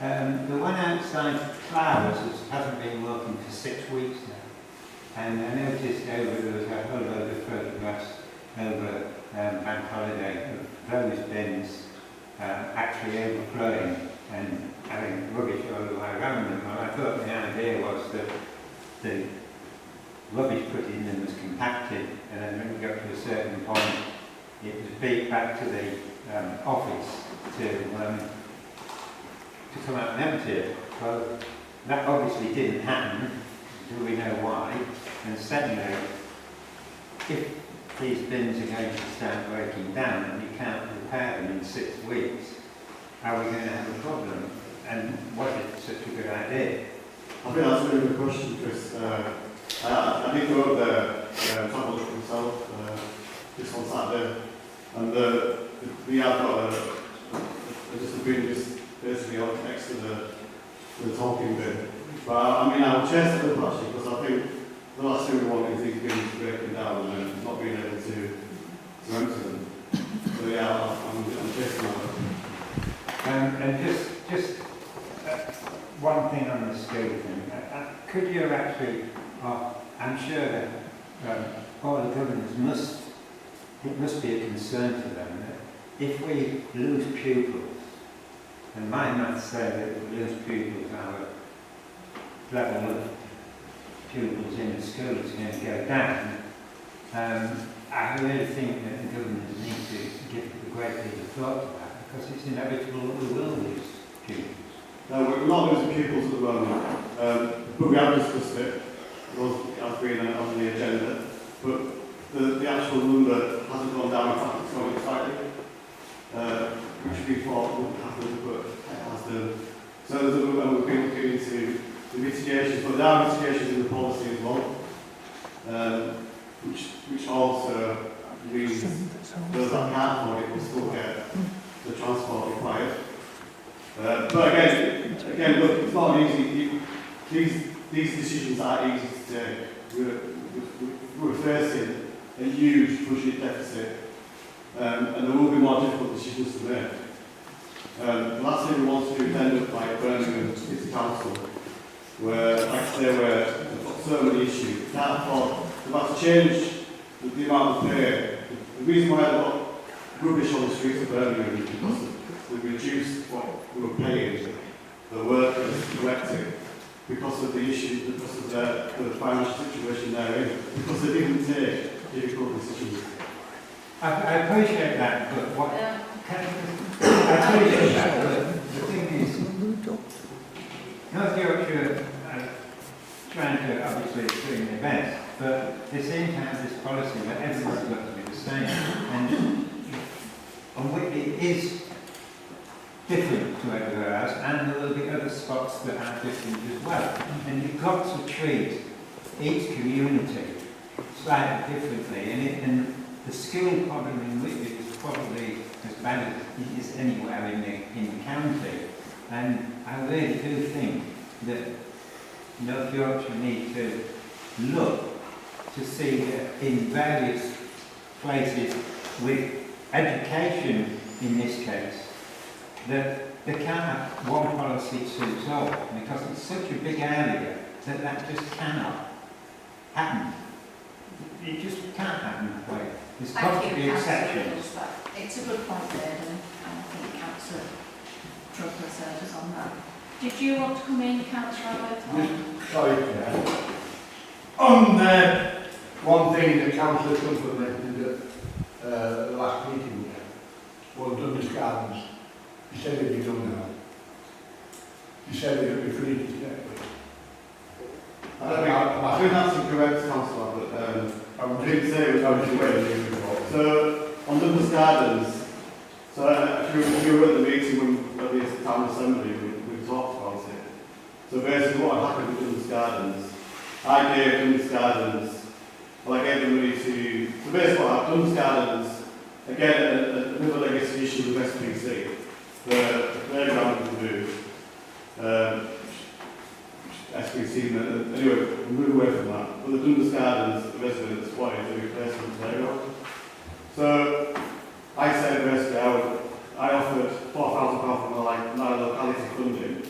them. The one outside Flowers hasn't been working for 6 weeks now. And I noticed there was a whole load of photographs over bank holiday of those bins actually overflowing and having rubbish all the way around them. And I thought the idea was that the rubbish put in them was compacted, and then when we got to a certain point, it was beat back to the office to come out and empty it. Well, that obviously didn't happen. Do we know why? And secondly, if these bins are going to start breaking down and you can't repair them in 6 weeks, are we going to have a problem? And was it such a good idea? I think that's a really good question, Chris. I did go up there, have a look myself, just on Saturday, and we have got just a bin just basically next to the talking bin. But I mean, I'll chase it up actually, because I think the last thing we want is these bins breaking down and then not being able to empty them. So yeah, I'm chasing that. And just one thing on the school thing. Could you actually, I'm sure that all the governors it must be a concern to them that if we lose pupils, and my maths say that if we lose pupils, our level of pupils in the school is going to go down. I really think that the governors need to give a great deal of thought to that, because it's inevitable that we will lose pupils. No, we're not losing pupils at the moment, but we have discussed it. It has been on the agenda, but the actual number hasn't gone down. In fact, it's going slightly, which we thought wouldn't happen, but it has done. So we've been looking into the mitigations, but there are mitigations in the policy as well, which also means those that can't afford it will still get the transport required. But again, look, it's not an easy. these decisions aren't easy to take. We're facing a huge budget deficit, and there will be more difficult decisions to make. The last thing we want to do is end up like Birmingham City Council, where, like I say, where they've got so many issues. They can't afford, they've had to change the amount of pay. The reason why they've got rubbish on the streets of Birmingham is because they've reduced what we were paying the workers directly because of the issue, because of the financial situation they're in, because they didn't take difficult decisions. I appreciate that, but what... I appreciate that, but the thing is, North Yorkshire are trying to obviously doing their best, but they seem to have this policy that everyone's got to be the same, and Whitby is different to everywhere else, and there will be other spots that are different as well. And you've got to treat each community slightly differently, and the skill problem in Whitby is probably as bad as it is anywhere in the county. And I really do think that North Yorkshire need to look to see that in various places with education in this case, that they can't have one policy suits all, because it's such a big area that just cannot happen. It just can't happen that way. There's got to be exceptions. It's a good point there, and I think Councillor Trump has heard us on that. Did you want to come in, Councillor Albert? Sorry, Chair. On one thing that Councillor Trump mentioned at the last meeting was Douglas Gardens. He said it'd be done now. He said it'd be free to stay. I think that's incorrect, Councillor, but I didn't say it was going to be. So, on Douglas Gardens, so if you were at the meeting when the town assembly, we talked about it. So basically what happened with Douglas Gardens, I gave Douglas Gardens, well I gave the money to, so basically what happened, Douglas Gardens, again another legacy issue with SPC, the playground was moved, SPC, anyway, we moved away from that, but the Douglas Gardens, the residents wanted a replacement playground. So I said basically I offered £4,000 from my locality funding to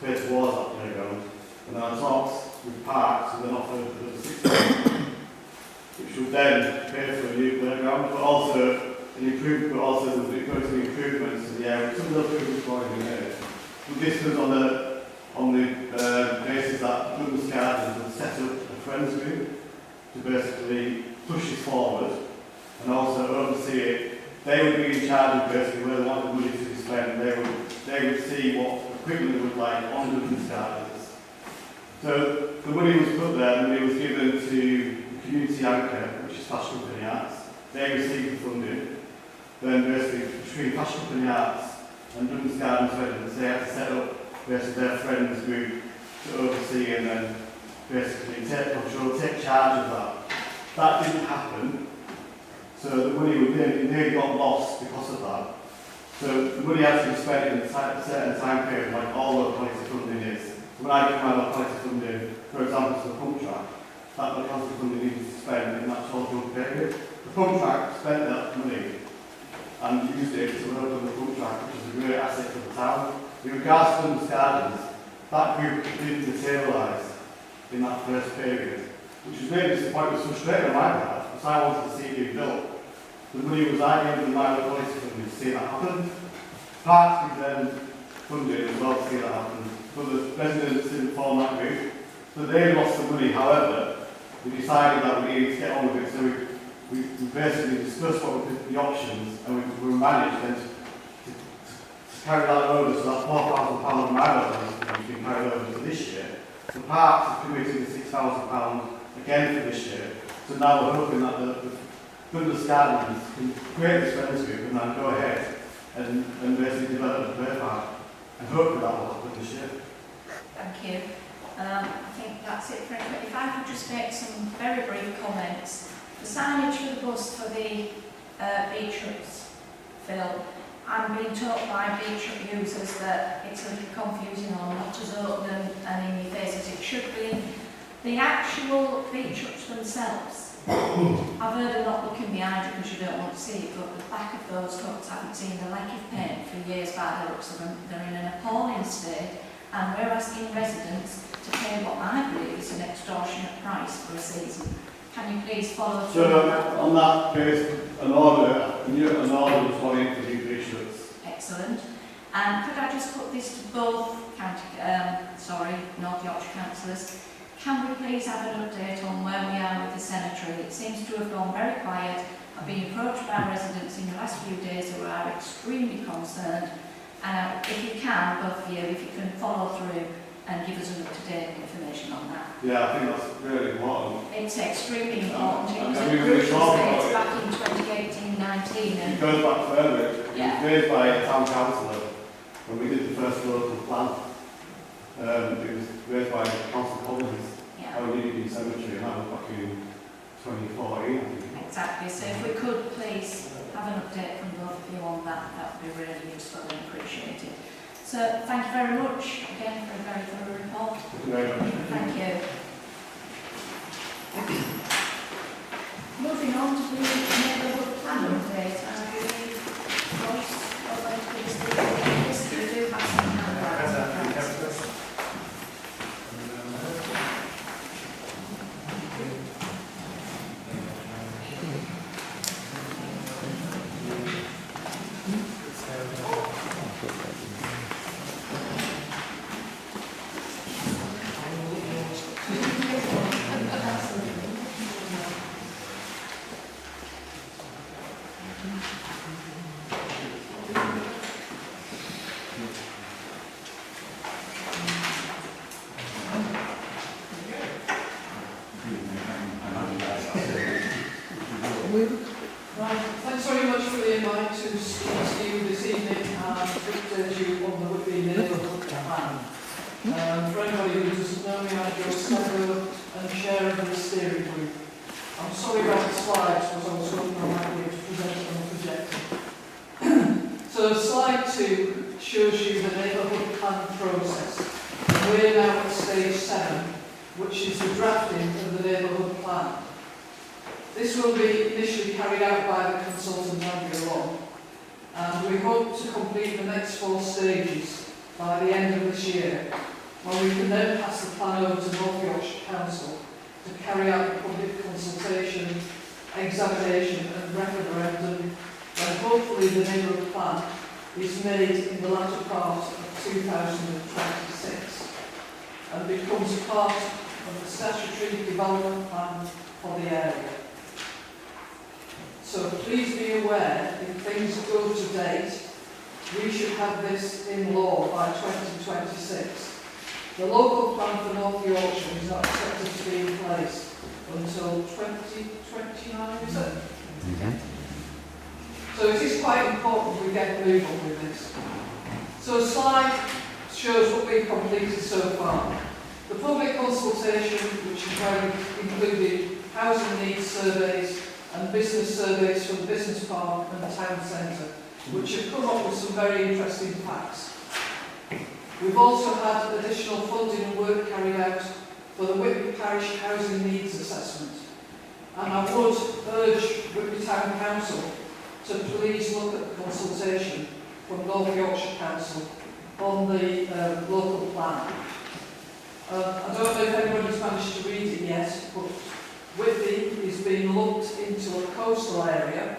pay towards that playground, and then I talked with Parks and then offered £6,000, which would then pay for a new playground, but also an improvement, but also going to be improvements to the area. Some of those improvements were already made. But this was on the basis that Douglas Gardens had set up a friends group to basically push this forward and also oversee it. They would be in charge of basically where they wanted the money to be spent. They would see what equipment they would like on Douglas Gardens. So the money was put there, the money was given to the community anchor, which is Flash Company Arts. They received the funding. Then basically between Flash Company Arts and Douglas Gardens residents, they had to set up basically their friends group to oversee and then basically take control, take charge of that. That didn't happen. So the money nearly got lost because of that. So the money had to be spent in a certain time period, like all locality funding is. So when I get my locality funding, for example, to the pump track, that locality funding needs to spend in that 12-month period. The pump track spent that money and used it to open the pump track, which is a great asset for the town. In regards to Douglas Gardens, that group didn't materialise in that first period, which was maybe the point was frustrating on my part, because I wanted to see it being built. The money was I gave them my locality funding to see that happen. Parks we then funded as well to see that happen. But the residents didn't form that group, so they lost the money. However, we decided that we needed to get on with it, so we basically discussed what were the options, and we managed then to carry that over. So that £4,000 of my locality has been carried over to this year. The Parks have committed the £6,000 again for this year. So now we're hoping that the Douglas Gardens can create this friends group and then go ahead and basically develop the play park. And hopefully that will happen this year. Thank you. I think that's it for everybody. If I could just make some very brief comments. The signage for the bus for the beach routes, Phil, I'm being told by beach users that it's a little confusing or not as open and in your face as it should be. The actual beach huts themselves, I've heard of not looking behind you because you don't want to see it, but the back of those huts, I haven't seen the lack of paint for years by the looks of them. They're in an appalling state, and we're asking residents to pay what I believe is an extortionate price for a season. Can you please follow through? So on that case, an order was gone in for new beach huts. Excellent. And could I just put this to both North Yorkshire councillors? Can we please have an update on where we are with the cemetery? It seems to have gone very quiet. I've been approached by residents in the last few days who are extremely concerned. And if you can, both of you, if you can follow through and give us an up-to-date information on that. Yeah, I think that's really important. It's extremely important. It was I a mean, crucial about stage it. back in 2018-19. It goes back further. It Yeah. was raised by a town councillor when we did the first local plan. It was raised by Council Collins. Yeah. How we needed the cemetery, and that was back in 2014, I think. Exactly. So if we could please have an update from both of you on that, that would be really useful and appreciated. So thank you very much again for a very thorough report. Thank you very much. Thank you. Moving on to the neighbourhood plan update, and I believe Ross, you're going to give us the list. We do have some handouts. Right, thanks very much for the invite to speak to you this evening and update you on the Whitby neighbourhood plan. For anybody who doesn't know me, I'm Joe Sligo and chair of the steering group. I'm sorry about the slides because I was hoping I might be able to present it on the projector. So slide 2 shows you the neighbourhood plan process. We're now at stage 7, which is the drafting of the neighbourhood plan. This will be initially carried out by the consultant Andrew Long, and we hope to complete the next 4 stages by the end of this year, when we can then pass the plan over to North Yorkshire Council to carry out the public consultation, examination and referendum, and hopefully the neighbourhood plan is made in the latter part of 2026 and becomes part of the statutory development plan for the area. So please be aware, if things go to date, we should have this in law by 2026. The local plan for North Yorkshire is not expected to be in place until 2029, is it? So it is quite important we get moving with this. So a slide shows what we've completed so far. The public consultation, which included housing needs surveys and business surveys for the business park and the town centre, which have come up with some very interesting facts. We've also had additional funding and work carried out for the Whitby Parish Housing Needs Assessment. And I would urge Whitby Town Council to please look at the consultation from North Yorkshire Council on the local plan. I don't know if anybody's managed to read it yet, but Whitby is being looked into a coastal area,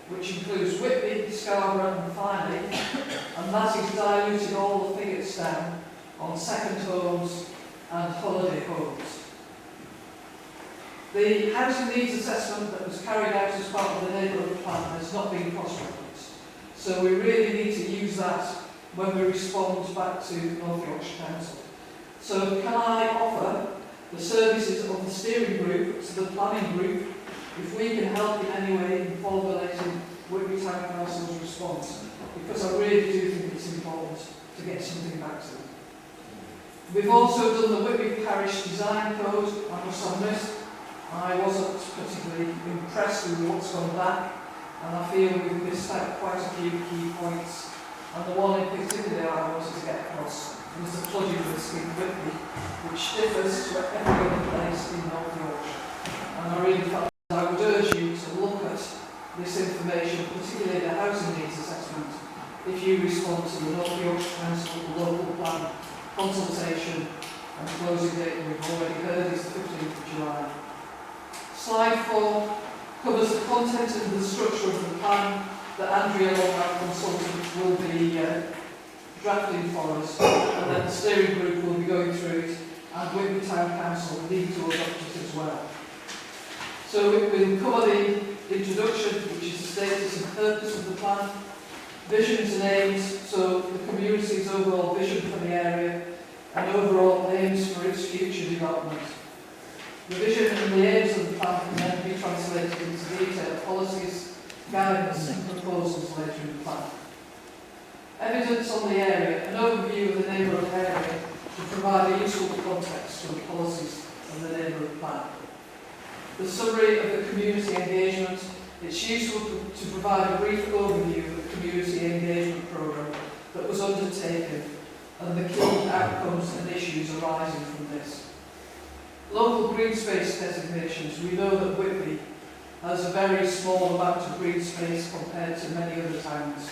which includes Whitby, Scarborough and Filey, and that is diluting all the figures down on second homes and holiday homes. The housing needs assessment that was carried out as part of the neighbourhood plan has not been cross-referenced, so we really need to use that when we respond back to North Yorkshire Council. So can I offer the services of the steering group to the planning group if we can help in any way in formulating Whitby Town Council's response, because I really do think it's important to get something back to them. We've also done the Whitby Parish Design Code. I must admit, I wasn't particularly impressed with what's gone back, and I feel we've missed out quite a few key points. And the one in particular I wanted to get across was the flooding risk in Whitby, which differs to every other place in North Yorkshire. And I really felt I would urge you to look at this information, particularly the housing needs assessment, if you respond to the North Yorkshire Council local plan consultation and closing date we've already heard is the 15th of July. Slide 4 covers the content and the structure of the plan that Andrea Long, our consultant, will be drafting for us, and then the steering group will be going through it, and Whitby Town Council need to adopt it as well. So we'll cover the introduction, which is the status and purpose of the plan, visions and aims, so the community's overall vision for the area, and overall aims for its future development. The vision and the aims of the plan can then be translated into detailed policies, guidance and proposals later in the plan. Evidence on the area, an overview of the neighbourhood area to provide a useful context to the policies of the neighbourhood plan. The summary of the community engagement, it's useful to provide a brief overview of the community engagement programme that was undertaken and the key outcomes and issues arising from this. Local green space designations, we know that Whitby has a very small amount of green space compared to many other towns.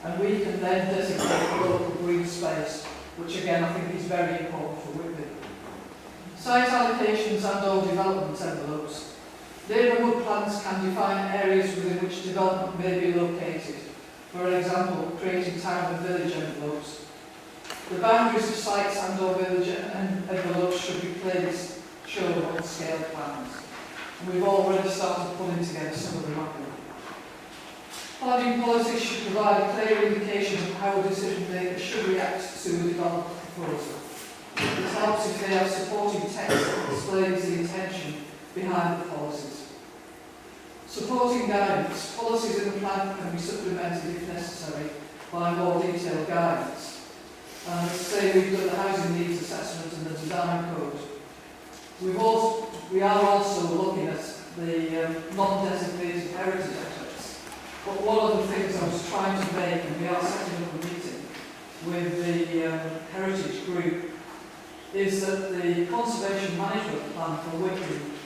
And we can then designate local green space, which again I think is very important for Whitby. Site allocations and or development envelopes. Neighbourhood plans can define areas within which development may be located. For example, creating town and village envelopes. The boundaries of sites and or village envelopes should be clearly shown on scale plans. And we've already started pulling together some of the mapping. Planning policies should provide a clear indication of how a decision maker should react to a development proposal. It helps if they have supporting text that displays the intention behind the policies. Supporting guidance. Policies in the plan can be supplemented if necessary by more detailed guidance. And as I say, we've done the housing needs assessment and the design code. We are also looking at the non-designated heritage assets. But one of the things I was trying to make, and we are setting up a meeting with the heritage group, is that the conservation management plan for Whitby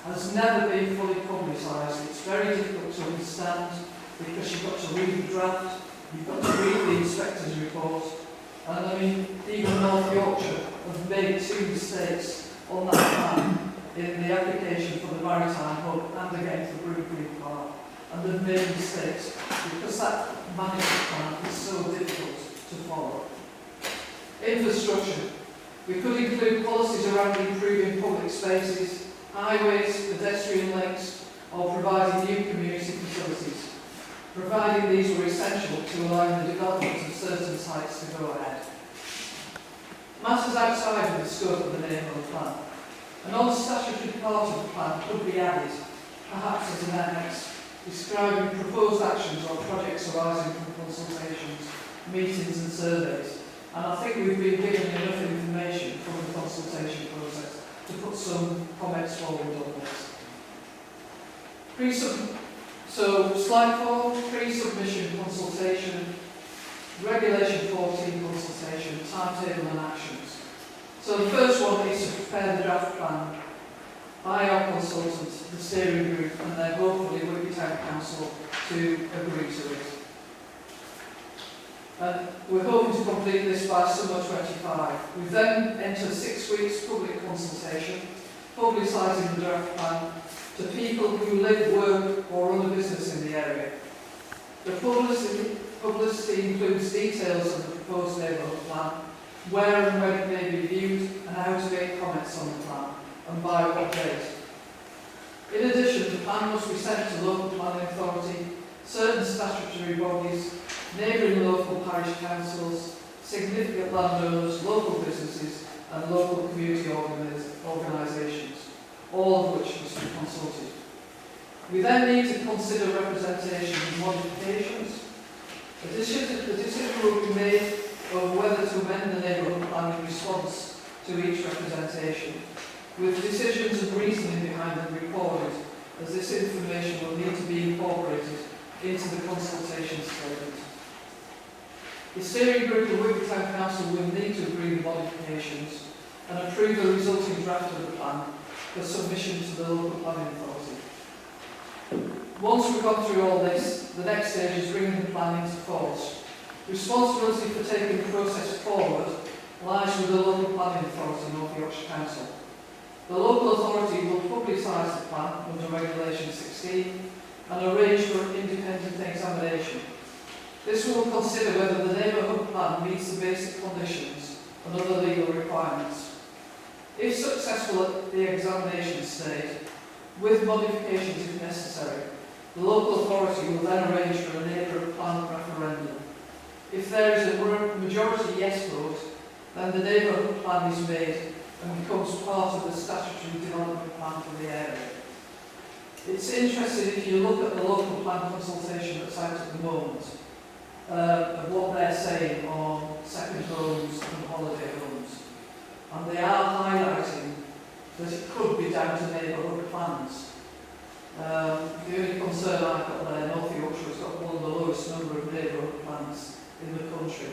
has never been fully publicised. It's very difficult to understand because you've got to read the draft, you've got to read the inspector's report, and I mean, even North Yorkshire have made 2 mistakes on that plan in the application for the Maritime Hub and again for Brook Green Park. And they've made mistakes because that management plan is so difficult to follow. Infrastructure. We could include policies around improving public spaces, highways, pedestrian links, or providing new community facilities, providing these were essential to allowing the development of certain sites to go ahead. Matters outside of the scope of the neighbourhood plan. A non-statutory part of the plan could be added, perhaps as an annex, describing proposed actions or projects arising from consultations, meetings and surveys. And I think we've been given enough information from the consultation process to put some comments forward on this. So slide 4, pre-submission consultation, Regulation 14 consultation, timetable and actions. So the first one is to prepare the draft plan by our consultant, the steering group, and then hopefully Whitby Town Council to agree to it. And we're hoping to complete this by summer 25. We've then entered 6 weeks public consultation, publicising the draft plan to people who live, work or run a business in the area. The publicity includes details of the proposed neighbourhood plan, where and when it may be viewed and how to make comments on the plan and by what date. In addition, the plan must be sent to local planning authority, certain statutory bodies, neighbouring local parish councils, significant landowners, local businesses and local community organisations, all of which must be consulted. We then need to consider representation and modifications. A decision will be made of whether to amend the neighbourhood plan in response to each representation, with decisions and reasoning behind them recorded as this information will need to be incorporated into the consultation statement. The steering group of Wigan Town Council will need to agree the modifications and approve the resulting draft of the plan for submission to the local planning authority. Once we've gone through all this, the next stage is bringing the plan into force. Responsibility for taking the process forward lies with the local planning authority, North Yorkshire Council. The local authority will publicise the plan under Regulation 16 and arrange for an independent examination. This will consider whether the neighbourhood plan meets the basic conditions and other legal requirements. If successful at the examination stage, with modifications if necessary, the local authority will then arrange for a neighbourhood plan referendum. If there is a majority yes vote, then the neighbourhood plan is made and becomes part of the statutory development plan for the area. It's interesting if you look at the local plan consultation that's out at the moment, of what they're saying on second homes and holiday homes. And they are highlighting that it could be down to neighbourhood plans. The only concern I've got there, North Yorkshire has got one of the lowest number of neighbourhood plans in the country.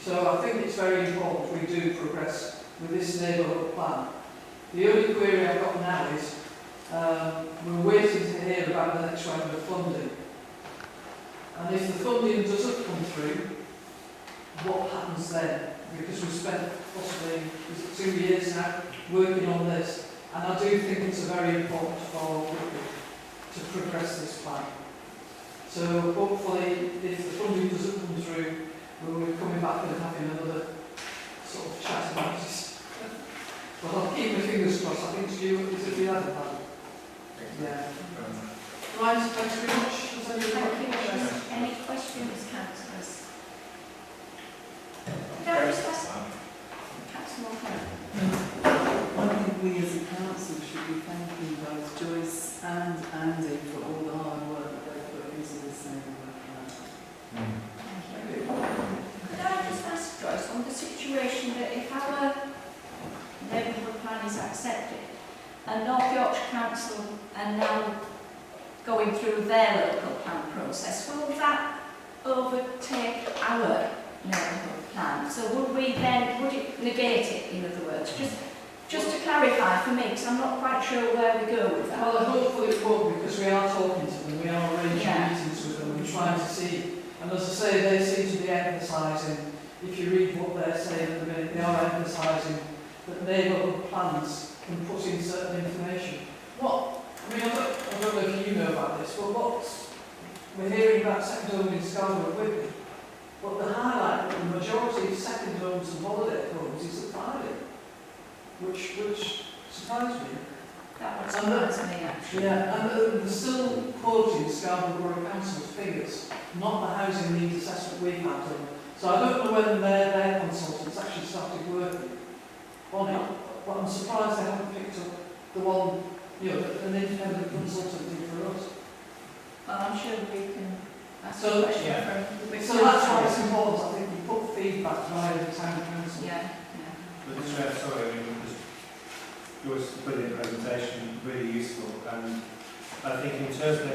So I think it's very important we do progress with this neighbourhood plan. The only query I've got now is we're waiting to hear about the next round of funding. And if the funding doesn't come through, what happens then? Because we've spent possibly 2 years now working on this, and I do think it's very important for Wigan to progress this plan. So hopefully, if the funding doesn't come through, we'll be coming back and having another sort of chat about this. But I'll keep my fingers crossed. I think it's you, is it the other plan? Yeah. Right, thanks very much. Thank you. Any questions, councillors? Can I just ask Councillor Moore? I think we as a council should be thanking both Joyce and Andy for all the hard work that they put into this neighbourhood plan. Thank you. Could I just ask Joyce, on the situation that if our neighbourhood plan is accepted and North Yorkshire Council are now going through their local plan process, will that overtake our neighbourhood plan? So would it negate it, in other words? Just to clarify for me, because I'm not quite sure where we go with that. Well, hopefully it won't, because we are talking to them, we are arranging meetings with them and trying to see. And as I say, they seem to be emphasising, if you read what they're saying at the minute, they are emphasising that neighbourhood plans can put in certain information. I don't know if you know about this, but we're hearing about second home in Scarborough Wigan, but the highlight that the majority of second homes and holiday homes is at Friday, which surprised me. That would surprise me, actually. Yeah, and they're still quoting Scarborough Borough Council's figures, not the housing needs assessment we've had done. So I don't know when their consultants actually started working on it, but I'm surprised they haven't picked up the one, an independent consultant did for us. Well, I'm sure we can ask So, a question yeah. from... So that's why it's important, I think, we put feedback via the town council. Yeah. But this Joyce's brilliant presentation, really useful, and I think in terms of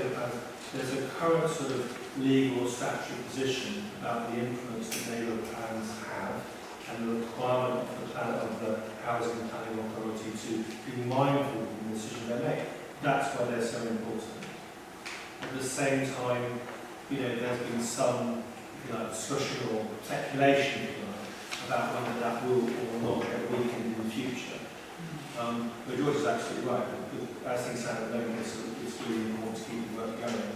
there's a current sort of legal or statutory position about the influence that neighbourhood plans have and the requirement of the Housing Planning Authority to be mindful of the decision they make. That's why they're so important. At the same time, there's been some, discussion or speculation, about whether that will or not get weakened in the future. But George is absolutely right. As things stand at the moment, it's really important to keep the work going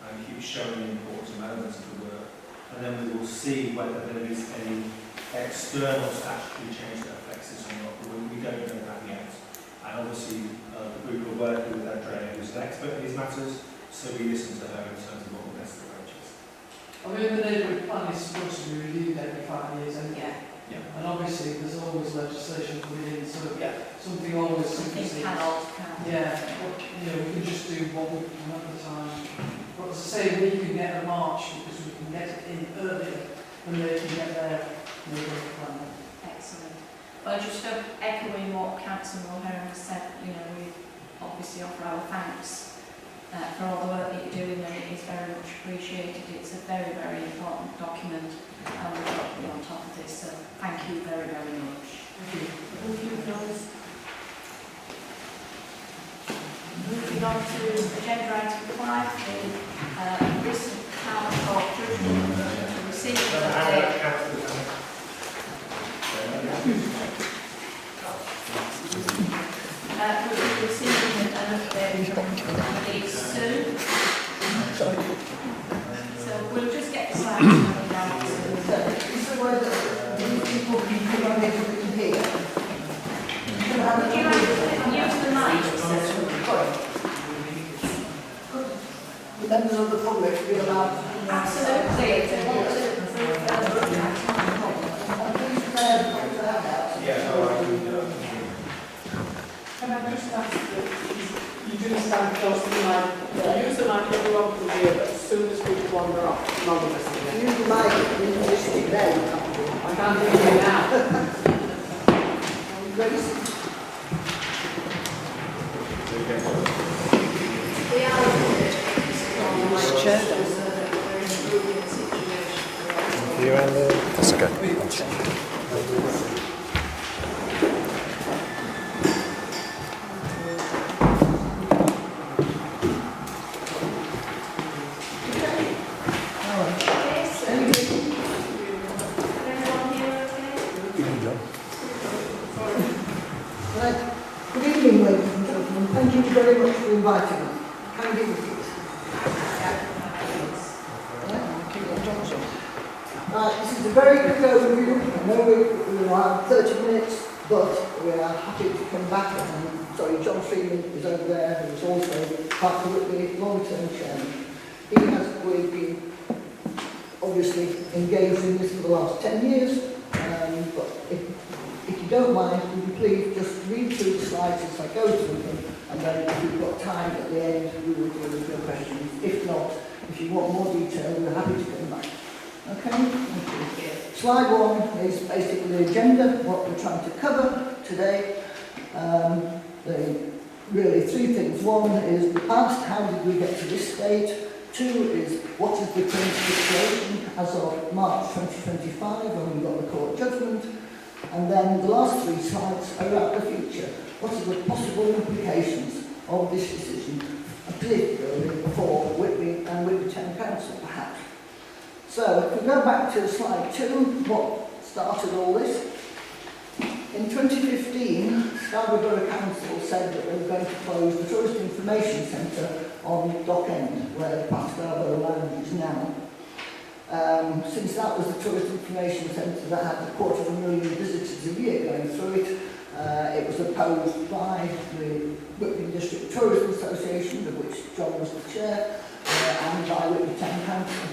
and keep showing the importance and elements of the work. And then we will see whether there is any external statutory change that affects this or not. But we don't know that yet. And obviously, the group are working with Andrea, who's an expert in these matters, so we listen to her in terms of what the best approach is. I mean, the neighbourhood plan is supposed to be reviewed every 5 years, and and obviously there's always legislation coming in, so something always Things can alter. Yeah, but, we can just do what we can at the time. But as I say, we can get a march because we can get it in earlier than they can get their neighbourhood plan. Excellent. Well, just echoing what Councillor O'Hara has said, we obviously offer our thanks for all the work that you're doing there. It is very much appreciated. It's a very, very important document, and we've got to be on top of this, so thank you very, very much. Thank you, Joyce. Moving on to agenda item 5, the recent town court judgment received we'll be receiving an update from these soon. So we'll just get the slides coming down soon. Is the way that these people can come on here? Would you like to use the mic? The members of the public be allowed to... Absolutely. If they want to Yeah, no, I can do that. Can I just ask that you do stand close to the mic? Use the mic, everyone can hear, but as soon as people wander off, none of us can hear. Use the mic, you can just stick there. I can't hear you now. Ready? the idea That's okay. Right. Good evening, ladies and gentlemen. Thank you very much for inviting us. Can you give it? This is a very quick overview. I know we have 30 minutes, but we are happy to come back. Sorry, John Freeman is over there, who is also Parker Whitley, long-term chairman. He has been obviously engaged in this for the last 10 years, but if you don't mind, would you please just read through the slides as I go through them, and then if we've got time at the end, we will deal with your questions. If not, if you want more detail, we're happy to come back. Okay? Thank you. Slide 1 is basically the agenda, what we're trying to cover today. Really 3 things. 1 is the past, how did we get to this state? 2 is what is the current situation as of March 2025 when we got the court judgment? And then the last 3 slides are about the future. What are the possible implications of this decision, particularly for Whitby and Whitby Town Council, perhaps? So, if we go back to slide 2, what started all this? In 2015, Scarborough Borough Council said that they were going to close the Tourist Information Centre on Dock End, where the past Scarborough Lounge is now. Since that was the Tourist Information Centre that had 250,000 visitors a year going through it, it was opposed by the Whitby District Tourism Association, of which John was the chair, and by Whitby Town Council.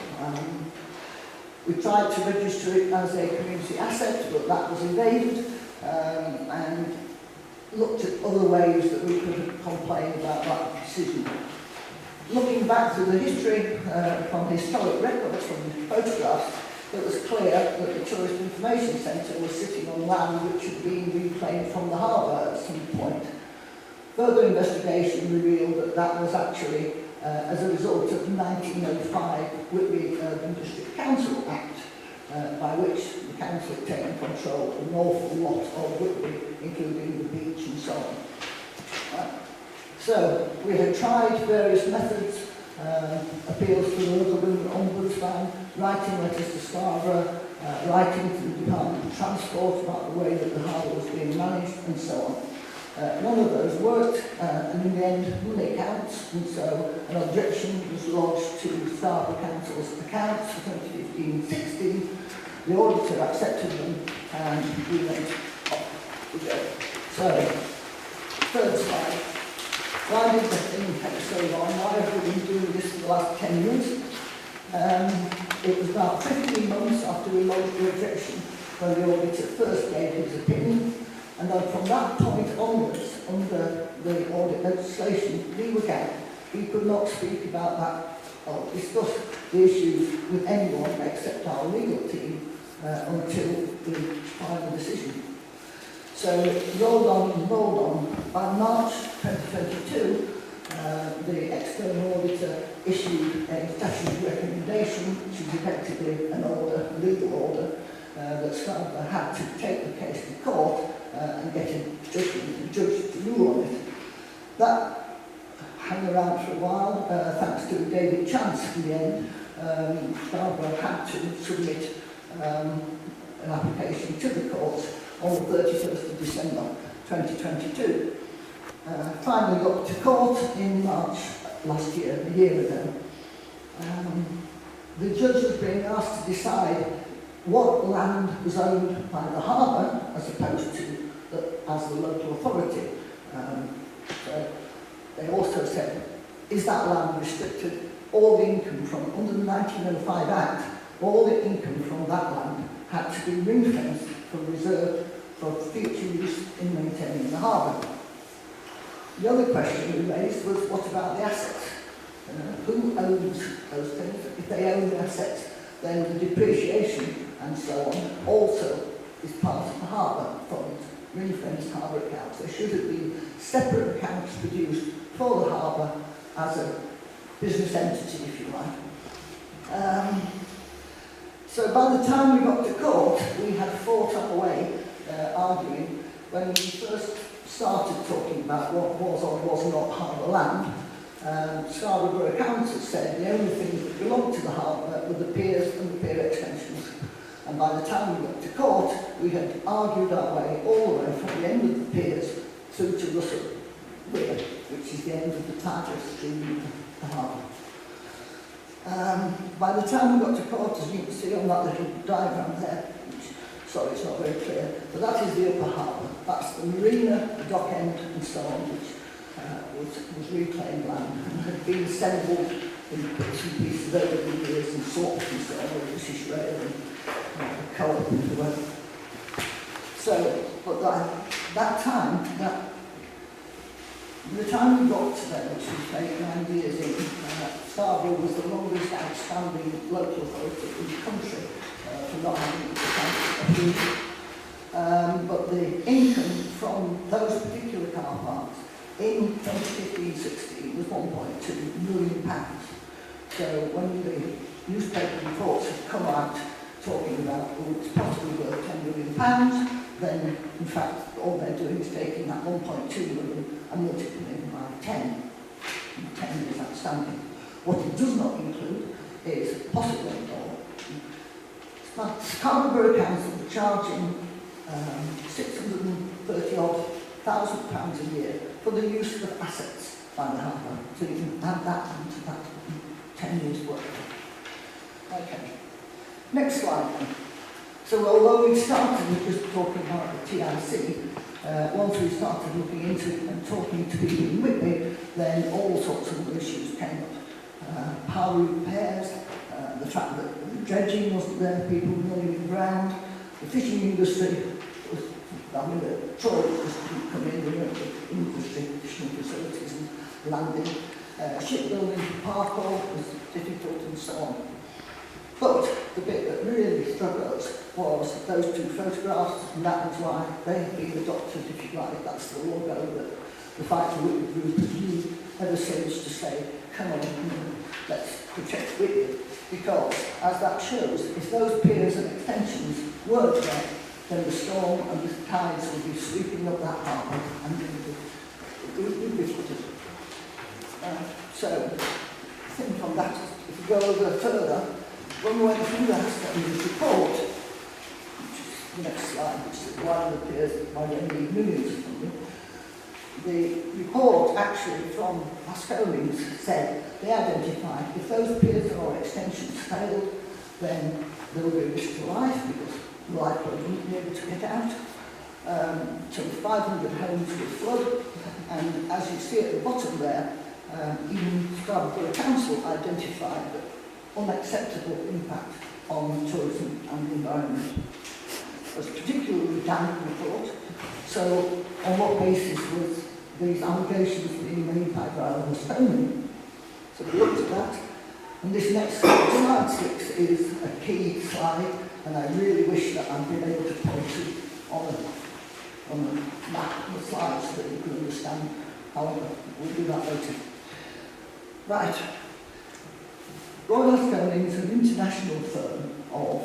We tried to register it as a community asset, but that was evaded, and looked at other ways that we could complain about that decision. Looking back through the history, from historic records, from photographs, it was clear that the Tourist Information Centre was sitting on land which had been reclaimed from the harbour at some point. Further investigation revealed that that was actually as a result of the 1905 Whitby Urban District Council Act, by which the council had taken control of an awful lot of Whitby, including the beach and so on. So, we had tried various methods, appeals to the local government ombudsman, writing letters to Scarborough, writing to the Department of Transport about the way that the harbour was being managed, and so on. None of those worked, and in the end, money counts, and so an objection was lodged to Scarborough Council's accounts for 2015-16. The auditor accepted them, and we went off to go. So, third slide. Why did the thing take so long? Why have we been doing this for the last 10 years? It was about 15 months after we lodged the objection when the auditor first gave his opinion. And then from that point onwards, under the audit legislation, we were out. We could not speak about that or discuss the issues with anyone except our legal team until the final decision. So rolled on and rolled on. By March 2022, the external auditor issued a statutory recommendation, which is effectively an order, a legal order, that Scarborough had to take the case to court and get a judge to rule on it. That hung around for a while, thanks to David Chance in the end. Scarborough had to submit an application to the court on the 31st of December 2022. Finally got to court in March last year, a year ago. The judge was being asked to decide what land was owned by the harbour as opposed to as the local authority. So they also said, is that land restricted? All the income from, under the 1905 Act, all the income from that land had to be ring-fenced for reserve for future use in maintaining the harbour. The other question we raised was, what about the assets? Who owns those things? If they own the assets, then the depreciation and so on also is part of the harbour fund, ring-fenced harbour accounts. There should have been separate accounts produced for the harbour as a business entity, if you like. So by the time we got to court, we had fought our way arguing. When we first started talking about what was or was not harbour land, Scarborough Council said the only things that belonged to the harbour were the piers and the pier extensions. And by the time we got to court, we had argued our way all the way from the end of the piers through to Russell Weir, which is the end of the tidal stream of the harbour. By the time we got to court, as you can see on that little diagram there, sorry, it's not very clear, but that is the upper harbour. That's the marina, the dock end, and so on, which was reclaimed land and had been assembled in bits and pieces over the years and sorted and so on, with British Rail and the co-op and the way. So, but that time, the time we got to them, which was 9 years in, Scarborough was the longest outstanding local authority in the country for not having a council. But the income from those particular car parks in 2015-16 was £1.2 million. So when the newspaper reports have come out talking about, well, it's possibly worth £10 million, then in fact all they're doing is taking that 1.2 million and multiplying by 10. And 10 is outstanding. What it does not include is possibly Scarborough Council charging £630,000 a year for the use of assets by the harbour. So you can add that onto that 10 years' work. Okay. Next slide then. So although we started with just talking about the TIC, once we started looking into it and talking to people in Whitby, then all sorts of other issues came up. Power repairs, the fact that the dredging wasn't there, people milling the ground, the fishing industry, the trawlers just couldn't come in, the industry, fishing facilities and landing, shipbuilding, parkour was difficult and so on. But the bit that really struck us was those two photographs, and that was why they have been adopted, if you like. That's the logo that the Fight for Whitby group has used ever since to say, come on, let's protect Whitby. Because, as that shows, if those piers and extensions weren't there, then the storm and the tides would be sweeping up that harbour and it would be flooded. So, I think on that, if we go over further, when we went through that study's report, which is the next slide, which is why the piers, why they need millions of money, the report actually from Ascolians said they identified if those piers or extensions failed, then there would be a risk to life because likely wouldn't be able to get out. So 500 homes would flood, and as you see at the bottom there, even Scarborough Council identified that unacceptable impact on tourism and the environment. It was a particularly damp report. So on what basis was these allegations being made by Graham Stoney? So we looked at that, and this next slide 6 is a key slide, and I really wish that I'd been able to point it on a map of the slide so that you can understand. However, we'll do that later. Right. Royal Asconian is an international firm of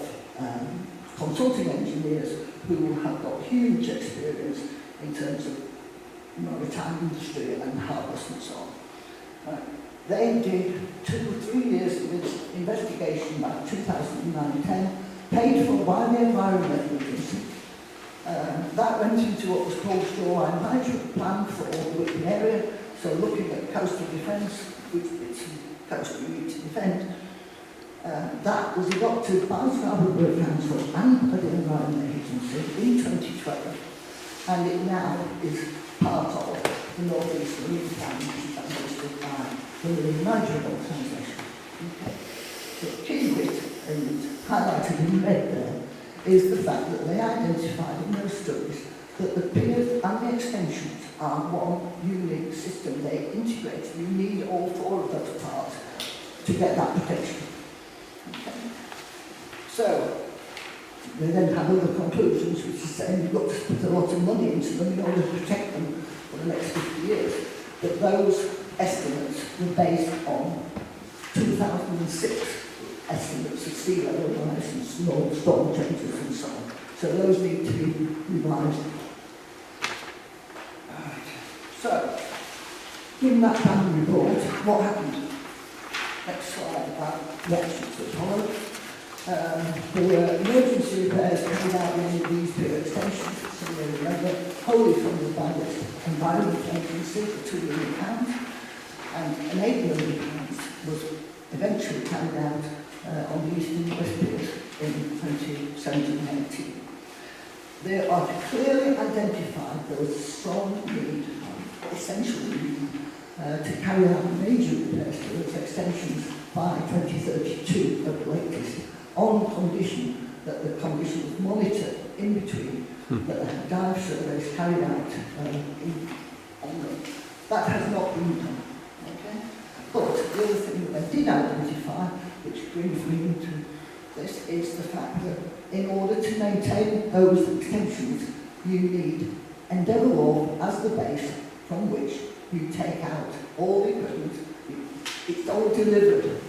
consulting engineers who have got huge experience in terms of maritime industry and harvest and so on. They did 2 or 3 years of investigation back 2009-10, paid for by the Environmental Agency. That went into what was called Shoreline Management Plan for all the Whitby area, so looking at coastal defence, which bits of coast we need to defend. That was adopted by Scarborough Borough Council and by the Environment Agency in 2012, and it now is part of the North East Marine Plan, which is administered by the Marine Management Organisation. Okay. The key bit, and highlighted in red there, is the fact that they identified in those studies that the piers and the extensions are one unique system. They integrate. You need all 4 of those parts to get that protection. Okay. So, they then have other conclusions, which is saying you've got to put a lot of money into them in order to protect them for the next 50 years. But those estimates were based on 2006 estimates of sea level rise and storm changes and so on. So those need to be revised. So, in that planning report, what happened? Next slide about the actions that followed. There were emergency repairs carried out in any of these pier extensions, so you remember, wholly funded by the Environment Agency for £2 million, and an £8 million was eventually carried out on the Eastern West Piers in 2017-18. They are clearly identified there was a strong need, essential need, to carry out major repairs to those extensions by 2032 at the latest, on condition that the condition was monitored in between, that they had dive surveys carried out on them. That has not been done. Okay? But the other thing that they did identify, which brings me into this, is the fact that in order to maintain those extensions, you need Endeavour Wharf as the base from which you take out all the equipment. It's all delivered.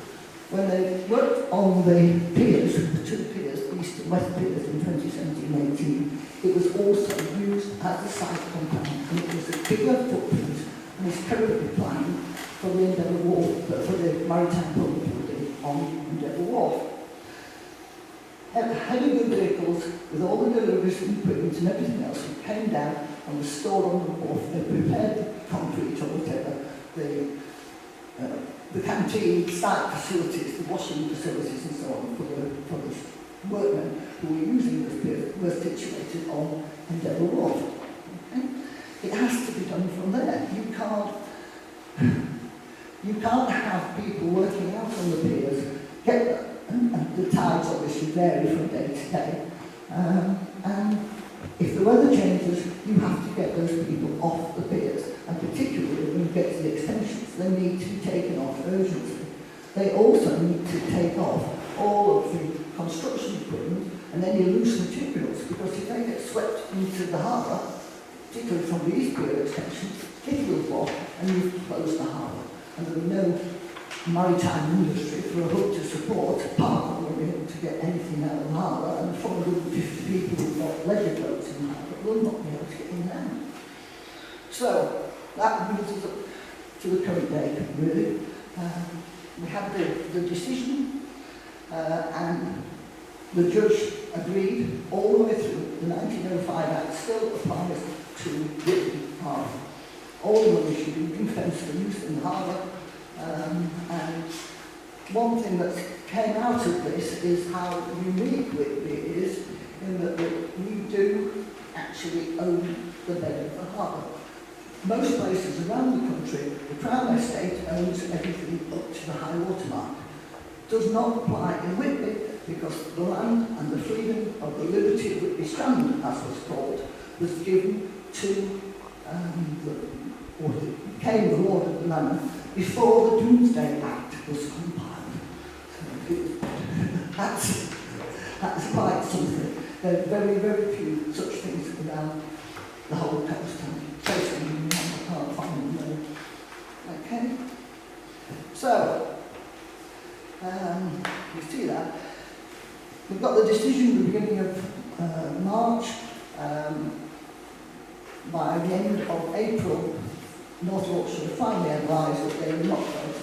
When they worked on the piers, the 2 piers, East and West piers in 2017-18, it was also used as a site compound, and it was a bigger footprint, and is currently planned for the Endeavour Wharf, for the Maritime Public Building on Endeavour Wharf. Heavy good vehicles with all the deliveries and equipment and everything else came down and was stored on the wharf. They prepared the concrete or whatever, the canteen, site facilities, the washing facilities and so on for the workmen who were using this pier were situated on Endeavour Wharf. Okay? It has to be done from there. You can't have people working out on the piers, and the tides obviously vary from day to day. And if the weather changes, you have to get those people off the piers, and particularly when you get to the extensions, they need to be taken off urgently. They also need to take off all of the construction equipment and any loose materials, because if they get swept into the harbour, particularly from the East Pier extension, it will block and you've closed the harbour. And there will be no maritime industry for a hook to support, apart from being able to get anything out of the harbour, and 450 people who've got leisure boats in the harbour will not be able to get in there. So, that brings us up to the current day, really. We had the decision, and the judge agreed all the way through. The 1905 Act still applies to Whitby Harbour. All the money should be ring-fenced for use in the harbour. And one thing that came out of this is how unique Whitby is, in that we do actually own the bed of the harbour. Most places around the country, the Crown Estate owns everything up to the high water mark. Does not apply in Whitby, because the land and the freedom of the liberty of Whitby Strand, as was called, was given to what became the Lord of the Manor before the Domesday Act was compiled. So that's quite something. There are very, very few such things around the whole coast, and basically I can't find them there. Okay? So, you see that. We've got the decision at the beginning of March. By the end of April, North Yorkshire finally advised that they were not going to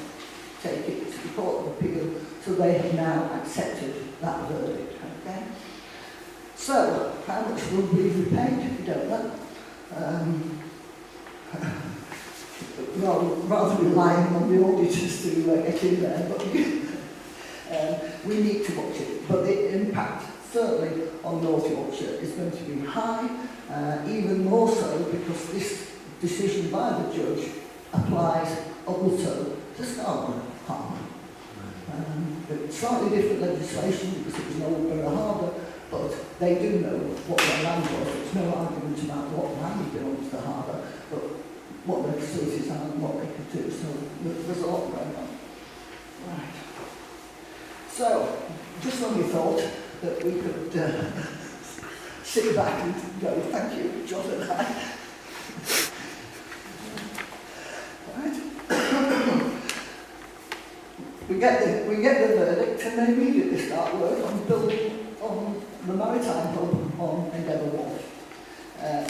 take it to the Court of Appeal, so they have now accepted that verdict. Okay? So, how much will be repaid? We don't know. Rather relying on the auditors to get in there, but we need to watch it. But the impact, certainly on North Yorkshire, is going to be high, even more so because this decision by the judge applies also to Scarborough Harbour. It's slightly different legislation because it was an old borough harbour, but they do know what their land was. There's no argument about what land belongs to the harbour, but what their facilities are and what they could do. So there's a lot going on. Right. So, just when we thought that we could sit back and go, thank you, John and I. Right. we get the verdict and they immediately start work on building on the maritime hub on Endeavour Wharf.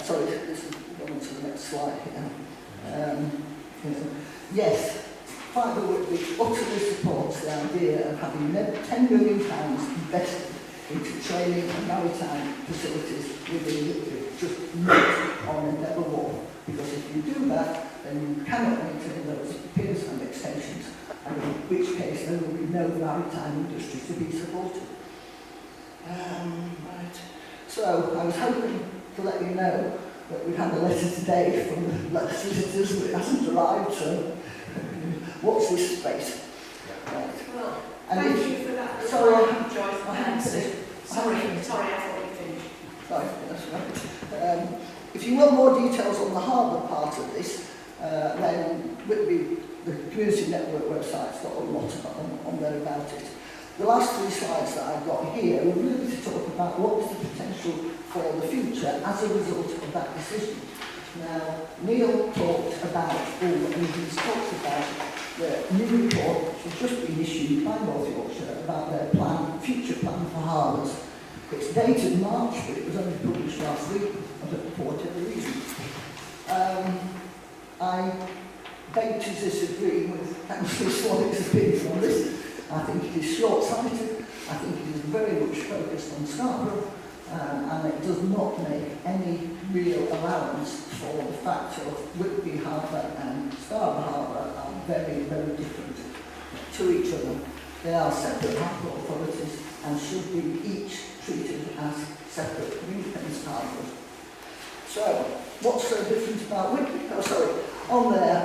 Sorry, this is going to the next slide here. Yes, Fibre Whitby utterly supports the idea of having £10 million invested into training and maritime facilities within Whitby, just not on Endeavour Wharf. Because if you do that, then you cannot maintain those piers and extensions, and in which case there will be no maritime industry to be supported. Right. So I was hoping to let you know that we've had a letter today from the solicitors, but it hasn't arrived, so watch this space. Right. Well, and thank you for that. Sorry, Joyce. Sorry, I thought you finished. Sorry, that's right. If you want more details on the harbour part of this, then Whitby, the community network website's got a lot on there about it. The last 3 slides that I've got here are really to talk about what is the potential for the future as a result of that decision. Now, Neil talked about, and he's talked about the new report which has just been issued by North Yorkshire about their future plan for harbours. It's dated March, but it was only published last week, for whatever reason. I beg to disagree with Councillor Swanwick's opinion on this. I think it is short-sighted. I think it is very much focused on Scarborough, and it does not make any real allowance for the fact of Whitby Harbour and Scarborough Harbour are very, very different to each other. They are separate harbour authorities and should be each treated as separate ring-fenced harbours. So, what's so different about Whitby? Oh, sorry, on there,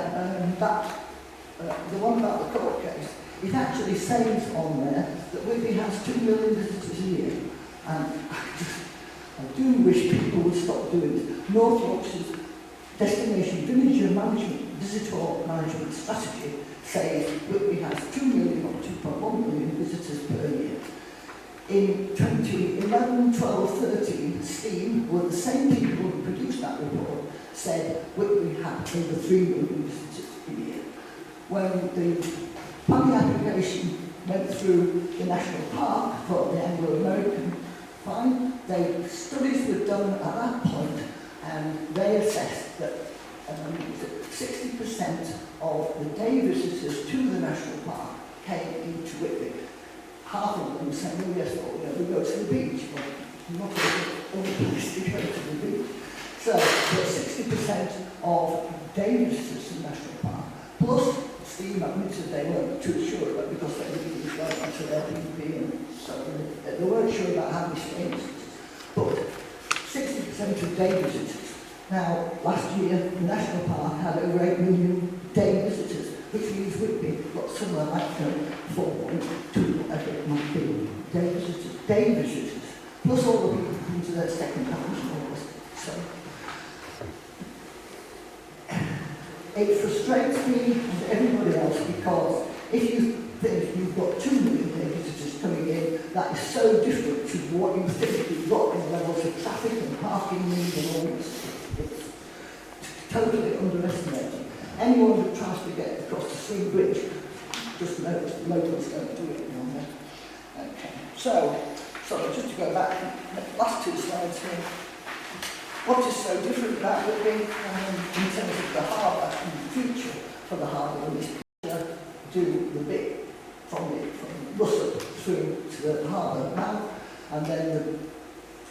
the one about the court case, it actually says on there that Whitby has 2 million visitors a year. And I do wish people would stop doing it. North Yorkshire's destination visitor management strategy says Whitby has 2 million or 2.1 million visitors per year. In 2011, 12, 13, Steam were the same people who produced that report, said Whitby had over 3 million visitors a year. When the planning application went through the National Park for the Anglo-American fine, studies were done at that point, and they assessed that 60% of the day visitors to the National Park came into Whitby. Half of them saying, oh yes, well, we go to the beach, but not all the place to go to the beach. So, 60% of day visitors to the National Park, plus Steam admitted they weren't too sure about because they didn't go onto their DP, and so they weren't sure about how many strangers. But 60% of day visitors. Now, last year, the National Park had over 8 million day visitors, which means Whitby got somewhere like 4.2, whatever it might be, day visitors, plus all the people who come to their second homes and all this. So, it frustrates me and everybody else because if you think you've got 2 million day visitors coming in, that is so different to what you think you've got in levels of traffic and parking needs and all this. It's totally underestimated. Anyone who tries to get across the Sea Bridge because locals don't do it on there. Okay, so just to go back, last two slides here. What is so different about Whitby in terms of the harbour and the future for the harbour is do the bit from Russell through to the harbour mouth, and then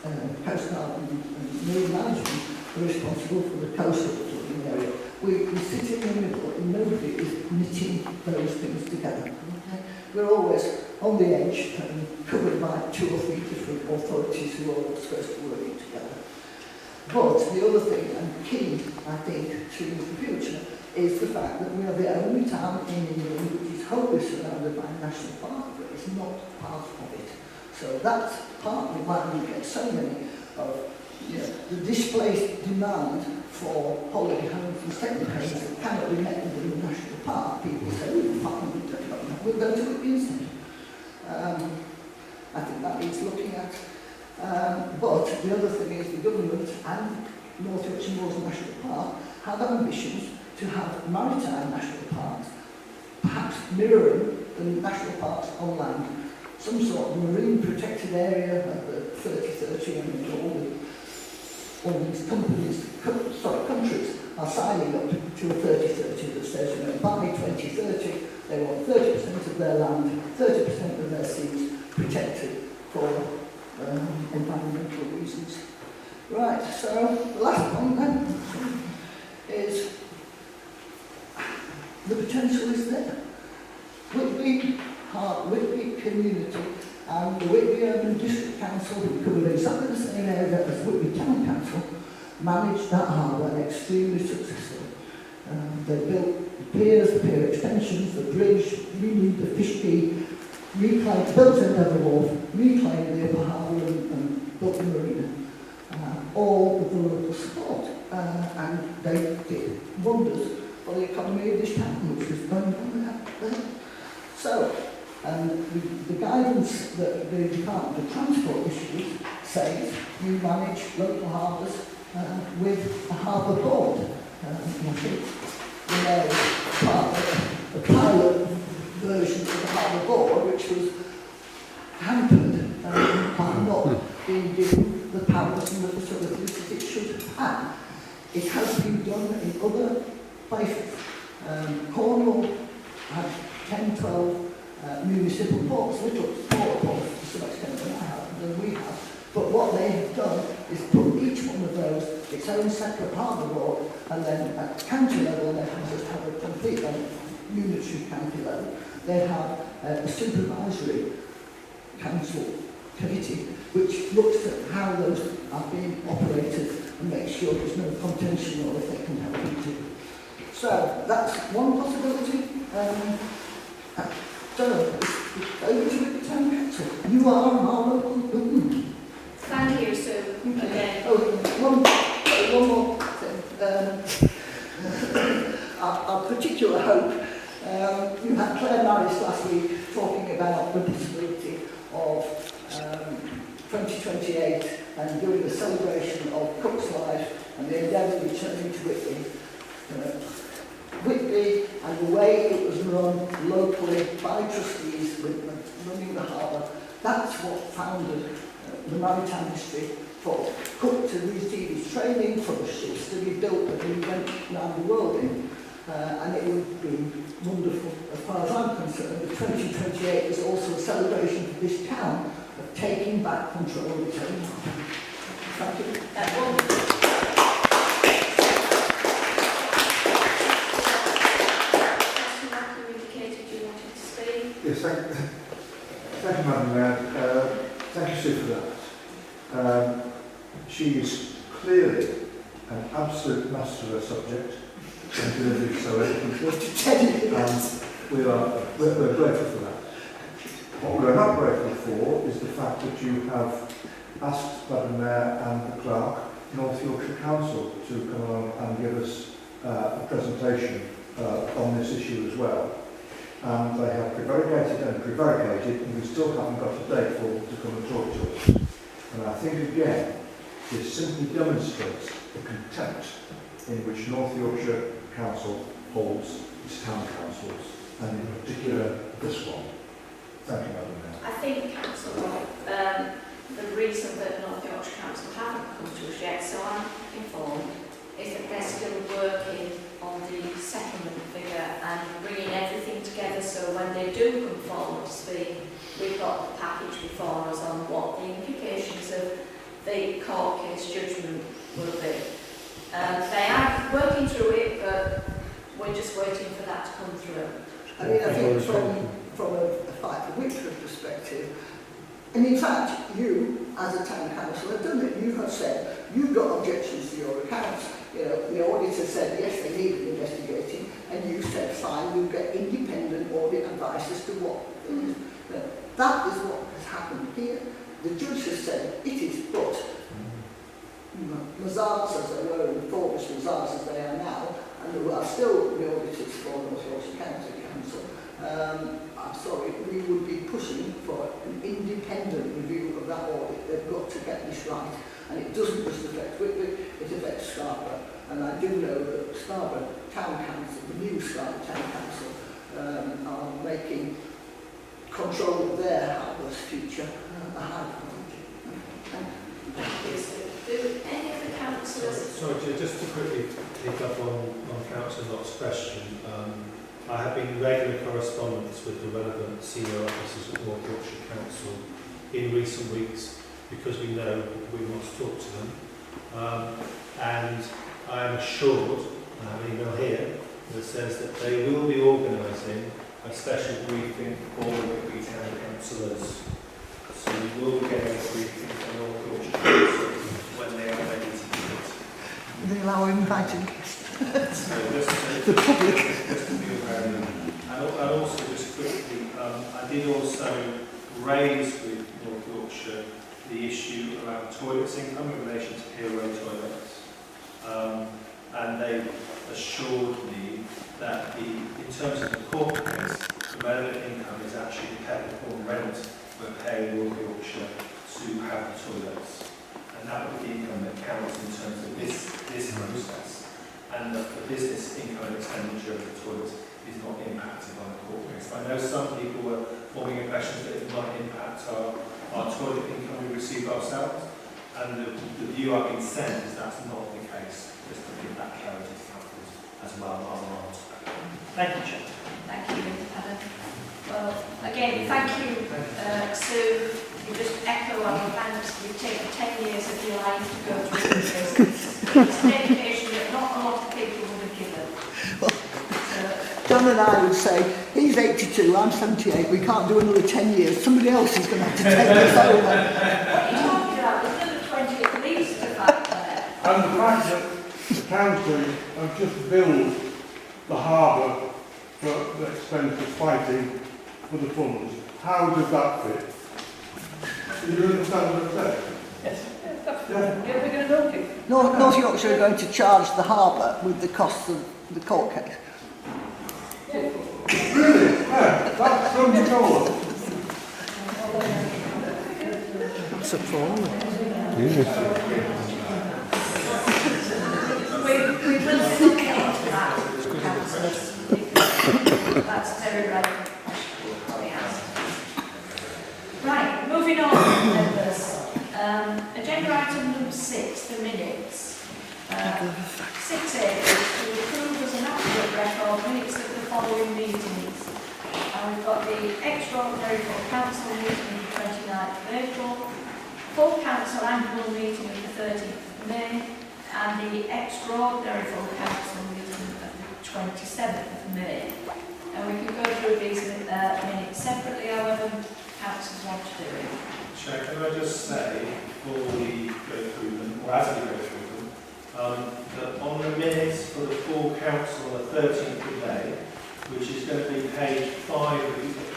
the Coast Guard and Marine Management are responsible for the coastal flooding area. We sit in the middle and nobody is knitting those things together. Okay? We're always on the edge and covered by 2 or 3 different authorities who are all supposed to work together. But the other thing, and key, I think, to the future, is the fact that we are the only town in England which is wholly surrounded by a national park, but it's not part of it. So that's partly why we get so many of the displaced demand for holiday homes and second homes that cannot be met within the national park. People say, oh, fine, we'll go to it instead. I think that needs looking at. But the other thing is the government and North Yorkshire Moors National Park have ambitions to have maritime national parks, perhaps mirroring the national parks on land. Some sort of marine protected area at the 3030 and all these countries are signing up to a 3030 that says, by 2030 they want 30% of their land, 30% of their seas protected for environmental reasons. Right, so the last point then is the potential is there. Whitby community and the Whitby Urban District Council, who covered exactly the same area as Whitby Town Council, managed that harbour extremely successfully. They built piers, pier extensions, the bridge, renewed the fish quay, built Endeavour Wharf, reclaimed the upper harbour and built the marina. All with the local support. And they did wonders for the economy of this town, which was going on there. So, the guidance that the Department of Transport issues says you manage local harbours with a harbour board. I think part of the pilot version of the harbour board, which was hampered by not being given the powers and the facilities that it should have. It has been done in other places. Cornwall had 10, 12 municipal ports, little smaller ports to some extent than we have. But what they have done is put each one of those its own separate harbour board, and then at county level they just have a complete unitary county level. They have a supervisory council committee which looks at how those are being operated and makes sure there's no contention or if they can help you to. So that's one possibility. So, over to the Town Council. You are our local government. Thank you, Sue. Again. One more thing. Our particular hope. You had Claire Norris last week talking about the possibility of 2028 and doing a celebration of Cook's life and the endeavour returning to Whitby. Whitby and the way it was run locally by trustees with running the harbour, that's what founded the maritime industry for Cook to receive his training, for the ships to be built that he went around the world in. And it would be wonderful, as far as I'm concerned, that 2028 is also a celebration for this town of taking back control of its own harbour. Thank you. Yes, thank you, Madam Mayor. Thank you, Sue, for that. She is clearly an absolute master of her subject and delivered it so eloquently. We're grateful for that. What we're not grateful for is the fact that you have asked Madam Mayor and the Clerk, North Yorkshire Council, to come along and give us a presentation on this issue as well. And they have prevaricated, and we still haven't got a date for them to come and talk to us. And I think again, this simply demonstrates the contempt in which North Yorkshire Council holds its town councils and in particular this one. Thank you, Madam Mayor. I think, Councillor, the reason that North Yorkshire Council haven't come to us yet, so I'm informed, is that they're still working on the settlement figure and bringing everything together, so when they do come forward to speak, we've got the package before us on what the implications of the court case judgment will be. They are working through it, but we're just waiting for that to come through. I mean, I think from a fight for Whitford perspective, and in fact, you, as a town council, have done it. You have said you've got objections to your accounts. You know, the auditor said, yes, they need investigating, and you said, fine, we'll get independent audit advice as to what is. That is what has happened here. The judge has said it is, but Mazars as they were, and Fortress Mazars as they are now, and who are still the auditors for North Yorkshire County Council, I'm sorry, we would be pushing for an independent review of that audit. They've got to get this right. And it doesn't just affect Whitby, it affects Scarborough. And I do know that Scarborough Town Council, the new Scarborough Town Council, are making control of their harbour's future a high priority. Do any of the councillors... Sorry, just to quickly pick up on Councillor Lott's question. I have been in regular correspondence with the relevant senior officers of North Yorkshire Council in recent weeks because we know we want to talk to them. And I am assured, I have an email here, that says that they will be organising a special briefing for the Whitby Town Councillors. So we will get a briefing from North Yorkshire Council when they are ready to do it. They allow invited guests. The public. Just to be aware of that. And also, just quickly, I did also raise with North Yorkshire the issue around toilets income in relation to hero toilets. And they assured me that in terms of the court case, the relevant income is actually the capital rent we're paying North Yorkshire to have the toilets. And that would be the income that counts in terms of this process. And the business income and expenditure of the toilets is not impacted by the court case. I know some people were forming impressions that it might impact our toilet income we receive ourselves, and the view I've been sent is that's not the case, just to give that clarity to councils as well. Thank you, Chair. Thank you, Adam. Well, again, thank you, Sue. You just echo our thanks. You've taken 10 years of your life to go through this. It's an education that not a lot of people would have given. John and I would say, he's 82, I'm 78, we can't do another 10 years, somebody else is going to have to take this over. What are you talking about? There's another 20 at least to fight there. And the fact that the county have just built the harbour for the expense of fighting for the funds, how does that fit? Do you understand what I'm saying? Yes. Yeah. Yeah, we're going to build it. North Yorkshire are going to charge the harbour with the costs of the court case. Really? Yeah, that's uncontrollable. That's appalling. We will look into that, councillors. That's a very relevant question to be asked. Right, moving on, members. Agenda item number 6, the minutes. 6A is to approve as an accurate record minutes of the following meetings. We've got the extraordinary full council meeting of the 29th of April, full council annual meeting of the 13th of May, and the extraordinary full council meeting of the 27th of May. And we can go through these minutes separately, however councils want to do it. Chair, can I just say, before we go through them, or as we go through them, that on the minutes for the full council on the 13th of May, which is going to be page 5,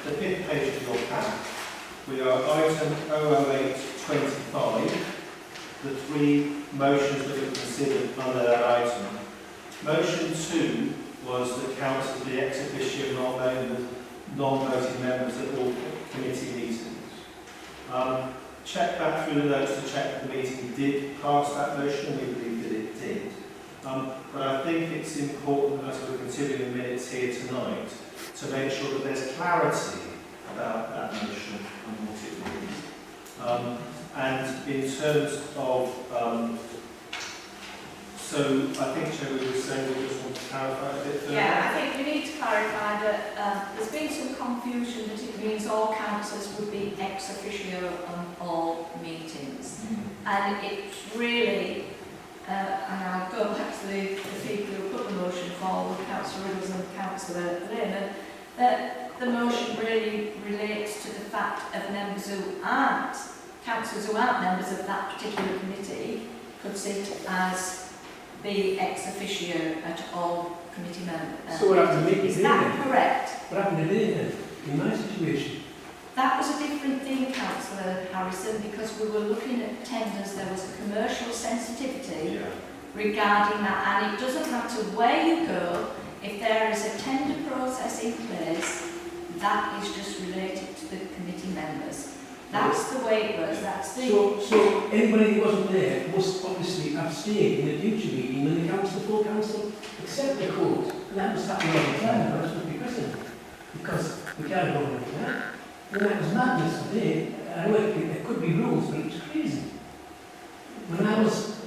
the 5th page of your pack, we are item 00825, the 3 motions that were considered under that item. Motion 2 was that council the ex officio non-voting members at all committee meetings. Check back through the notes to check that the meeting did pass that motion, and we believe that it did. But I think it's important, as we're considering the minutes here tonight, to make sure that there's clarity about that motion and what it means. And in terms of, so I think Chair, we were saying we just want to clarify a bit further. Yeah, I think we need to clarify that there's been some confusion that it means all councillors would be ex officio on all meetings. And it's really, and I'll go back to the people who put the motion forward, Councillor Riddles and Councillor Lehman, that the motion really relates to the fact of members who aren't, councillors who aren't members of that particular committee could sit as the ex officio at all committee members. So what happened to me? Is that correct? What happened to me then, in my situation? That was a different thing, Councillor Harrison, because we were looking at tenders. There was a commercial sensitivity regarding that, and it doesn't matter where you go, if there is a tender process in place, that is just related to the committee members. That's the way it works. That's the... So anybody who wasn't there must obviously abstain in a future meeting when the full council accept the code. And that must happen all the time, and that's not be present. Because we can't go with that. And that was madness today. I know there could be rules, but it was crazy. When I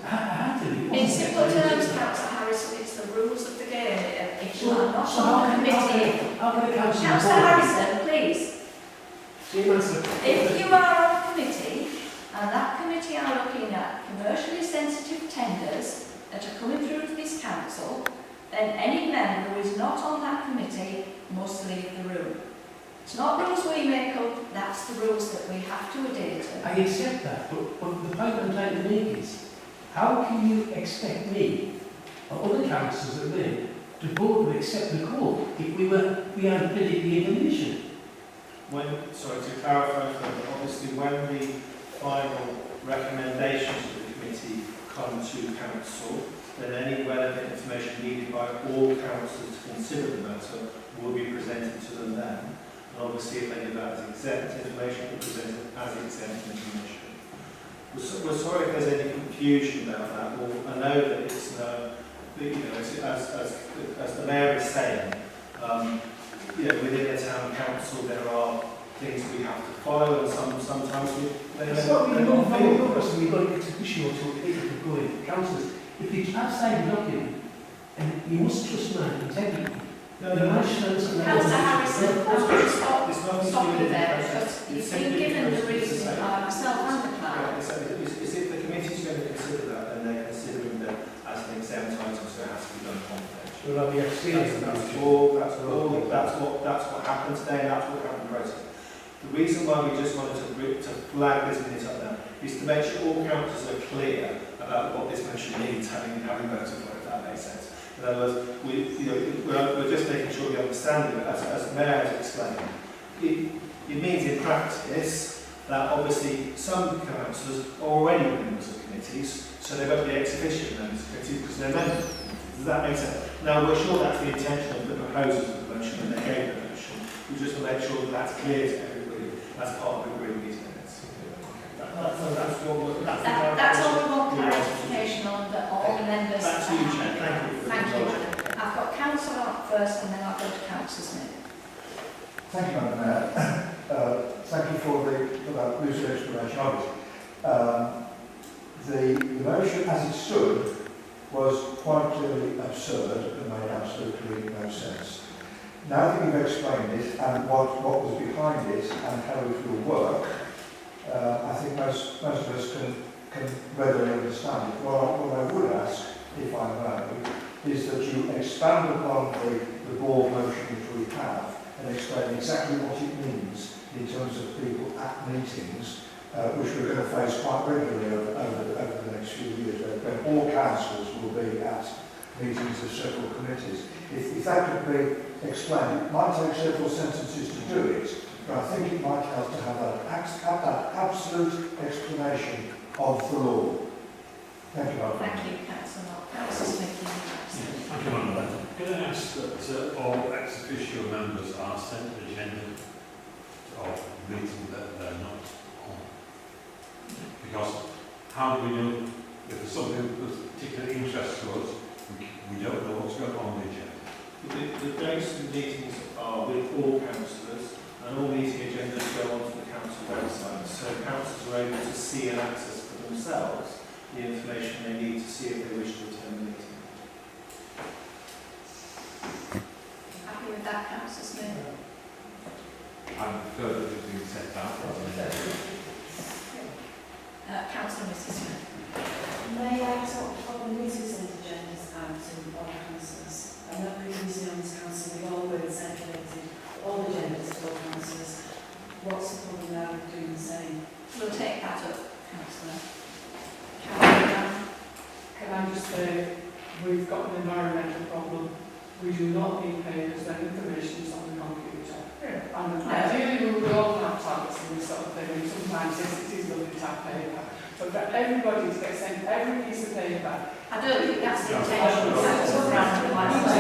had to be. In simple terms, Councillor Harrison, it's the rules of the game. If you are not on the committee... How can a council... Councillor Harrison, please. If you are on a committee, and that committee are looking at commercially sensitive tenders that are coming through to this council, then any member who is not on that committee must leave the room. It's not rules we make up, that's the rules that we have to adhere to. I accept that, but the point I'm trying to make is, how can you expect me, or other councillors that live, to vote to accept the code if we aren't politically information? Sorry, to clarify further, obviously when the final recommendations of the committee come to council, then any relevant information needed by all councillors to consider the matter will be presented to them then. And obviously if any of that is exempt information, will be presented as exempt information. We're sorry if there's any confusion about that. Well, I know that it's, as the Mayor is saying, within the town council there are things we have to follow, and sometimes it's not really one thing for us, and we've got to get issue to go in councillors. If it's outside the document, and you must trust my integrity. Councillor Harrison, I'm going to stop you there, because you've been given the reason by myself and the clerk. If the committee's going to consider that, then they're considering that as an exempt item, so it has to be done confidentially. Will I be experienced? That's what happened today, and that's what happened in process. The reason why we just wanted to flag this minute up now is to make sure all councillors are clear about what this motion means, having voted for it, if that makes sense. In other words, we're just making sure we understand it, as the Mayor has explained. It means in practice that obviously some councillors are already members of committees, so they've got to be ex officio members of committees because they're members. Does that make sense? Now, we're sure that's the intention of the proposers of the motion and they gave the motion. We just want to make sure that that's clear to everybody as part of the agreed meeting minutes. That's all we want clarification on, that all the members... That's you, Chair. Thank you. Thank you. I've got Councillor Ott first, and then I'll go to Councillor Smith. Thank you, Madam Mayor. Thank you for that lucid explanation of it. The motion as it stood was quite clearly absurd and made absolutely no sense. Now that you've explained it and what was behind it and how it will work, I think most of us can readily understand it. What I would ask, if I may, is that you expand upon the board motion which we have and explain exactly what it means in terms of people at meetings, which we're going to face quite regularly over the next few years, when all councils will be at meetings of several committees. If that could be explained, it might take several sentences to do it, but I think it might help to have that absolute explanation of the law. Thank you, Madam. Thank you, Councillor. Councillor Smith. Thank you, Madam. Can I ask that all ex officio members are sent an agenda of meetings that they're not on? Because how do we know if there's something that particularly interests us, we don't know what's going on in the agenda? The dates and meetings are are with all councillors, and all meeting agendas go onto the council website, so councillors are able to see and access for themselves the information they need to see if they wish to attend the meeting. Happy with that, Councillor Smith? I'm further being set out. Councillor Mrs Smith. May I talk from the meeting agendas out to all councillors? I know previously on this council we've all been circulated all agendas to all councillors. What's the problem now with doing the same? We'll take that up, Councillor. Can I just say, we've got an environmental problem. We do not need papers, that information is on the computer. And ideally we would all have tablets and this sort of thing, and sometimes yes, it is lovely to have paper. But for everybody to get sent every piece of paper. I don't think that's the intention of Councillor Brandon. I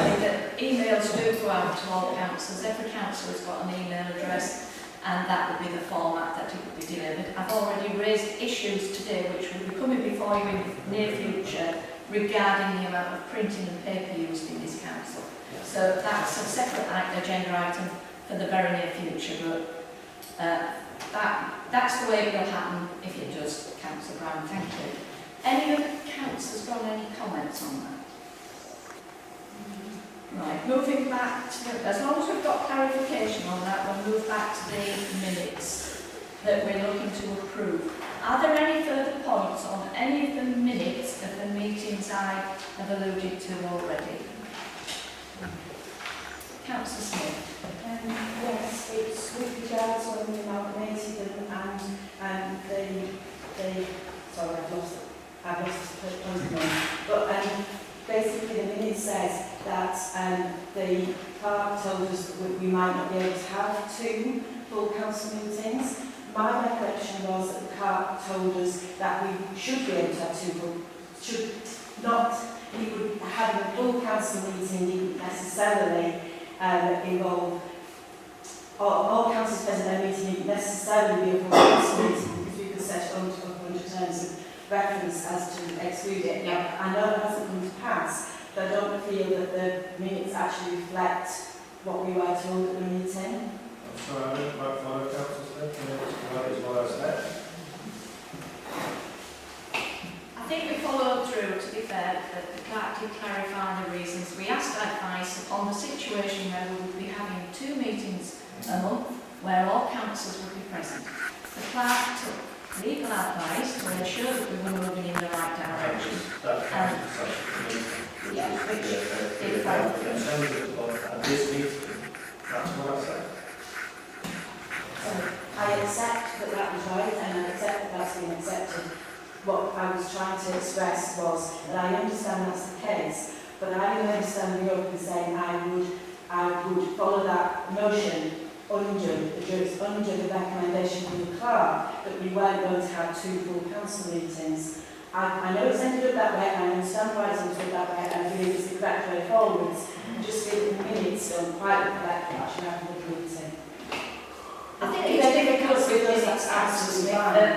think that emails do go out to all councillors. Every councillor has got an email address, and that would be the format that it would be delivered. I've already raised issues today which will be coming before you in the near future regarding the amount of printing and paper used in this council. So that's a separate agenda item for the very near future, but that's the way it will happen if it does, Councillor Brown. Thank you. Any other councillors got any comments on that? Right, moving back to the, as long as we've got clarification on that, we'll move back to the minutes that we're looking to approve. Are there any further points on any of the minutes of the meetings I have alluded to already? Councillor Smith. Yes, it's with regards to when we amalgamated them and sorry, I've lost the point. But basically the minute says that the clerk told us that we might not be able to have 2 full council meetings. My recollection was that the clerk told us that we should be able to have 2 full, should not, we would have a full council meeting didn't necessarily involve all councillors present at their meeting didn't necessarily be a full council meeting because you could set up a bunch of terms of reference as to exclude it. Yeah. I know it hasn't come to pass, but I don't feel that the minutes actually reflect what we were told at the meeting. I'm sorry, I didn't quite follow Councillor Smith, and what is what I said. I think we followed through, to be fair, that the clerk did clarify the reasons. We asked advice on the situation where we would be having 2 meetings a month where all councillors would be present. The clerk took legal advice to ensure that we were moving in the right direction. Yeah, which did well. In terms of this meeting, that's what I said. So I accept that that was right and I accept that that's been accepted. What I was trying to express was that I understand that's the case, but I don't understand the open saying I would follow that motion under the recommendation from the clerk that we weren't going to have 2 full council meetings. I know it's ended up that way, and I understand why it's ended up that way, and I believe it's the correct way forwards. I just feel the minutes don't quite reflect that actually having a meeting. I think it's difficult with those that's absolutely fine.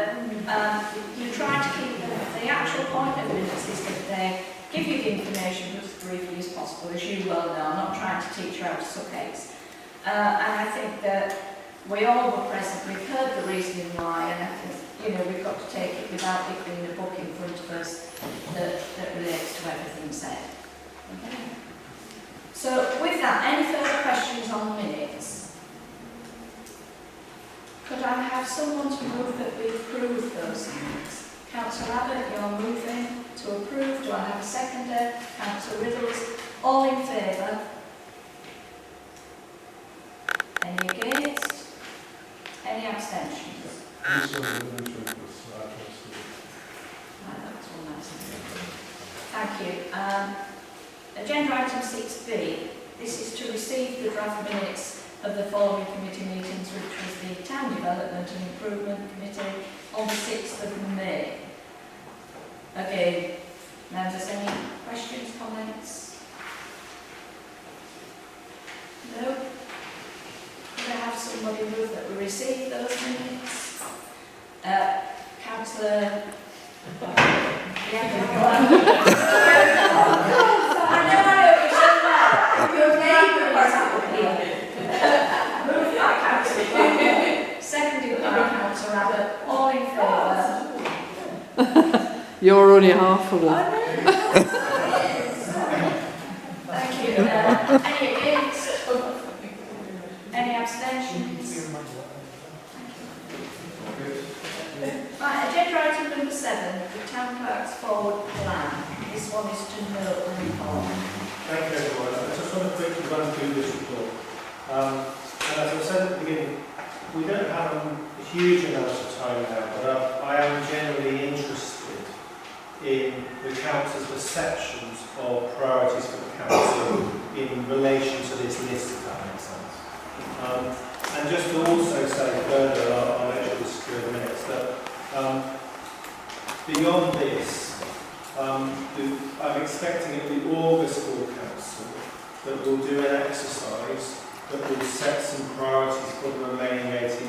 You try to keep the actual point of minutes is that they give you the information as briefly as possible, as you well know. I'm not trying to teach you how to suck eggs. And I think that we all were present, we've heard the reasoning why, and I think, we've got to take it without it being a book in front of us that relates to everything said. Okay. So with that, any further questions on the minutes? Could I have someone to move that we approve those minutes? Councillor Abbott, you're moving to approve. Do I have a seconder? Councillor Riddles. All in favour? Any against? Any abstentions? Thank you. Agenda item 6B. This is to receive the draft minutes of the following committee meetings, which was the Town Development and Improvement Committee on the 6th of May. Again, members, any questions, comments? No? Could I have somebody move that we receive those minutes? Councillor... I know, you're neighbour. You're only half of one. Thank you. Any against? Any abstentions? Right, agenda item number 7, the town clerk's forward plan. This one is to note and report. Thank you everyone. I just want to quickly run through this report. And as I said at the beginning, we don't have a huge amount of time now, but I am generally interested in the council's perceptions of priorities for the council in relation to this list, if that makes sense. And just to also say further, I'll mention this in a minute, that beyond this, I'm expecting at the August Full Council that we'll do an exercise that will set some priorities for the remaining 18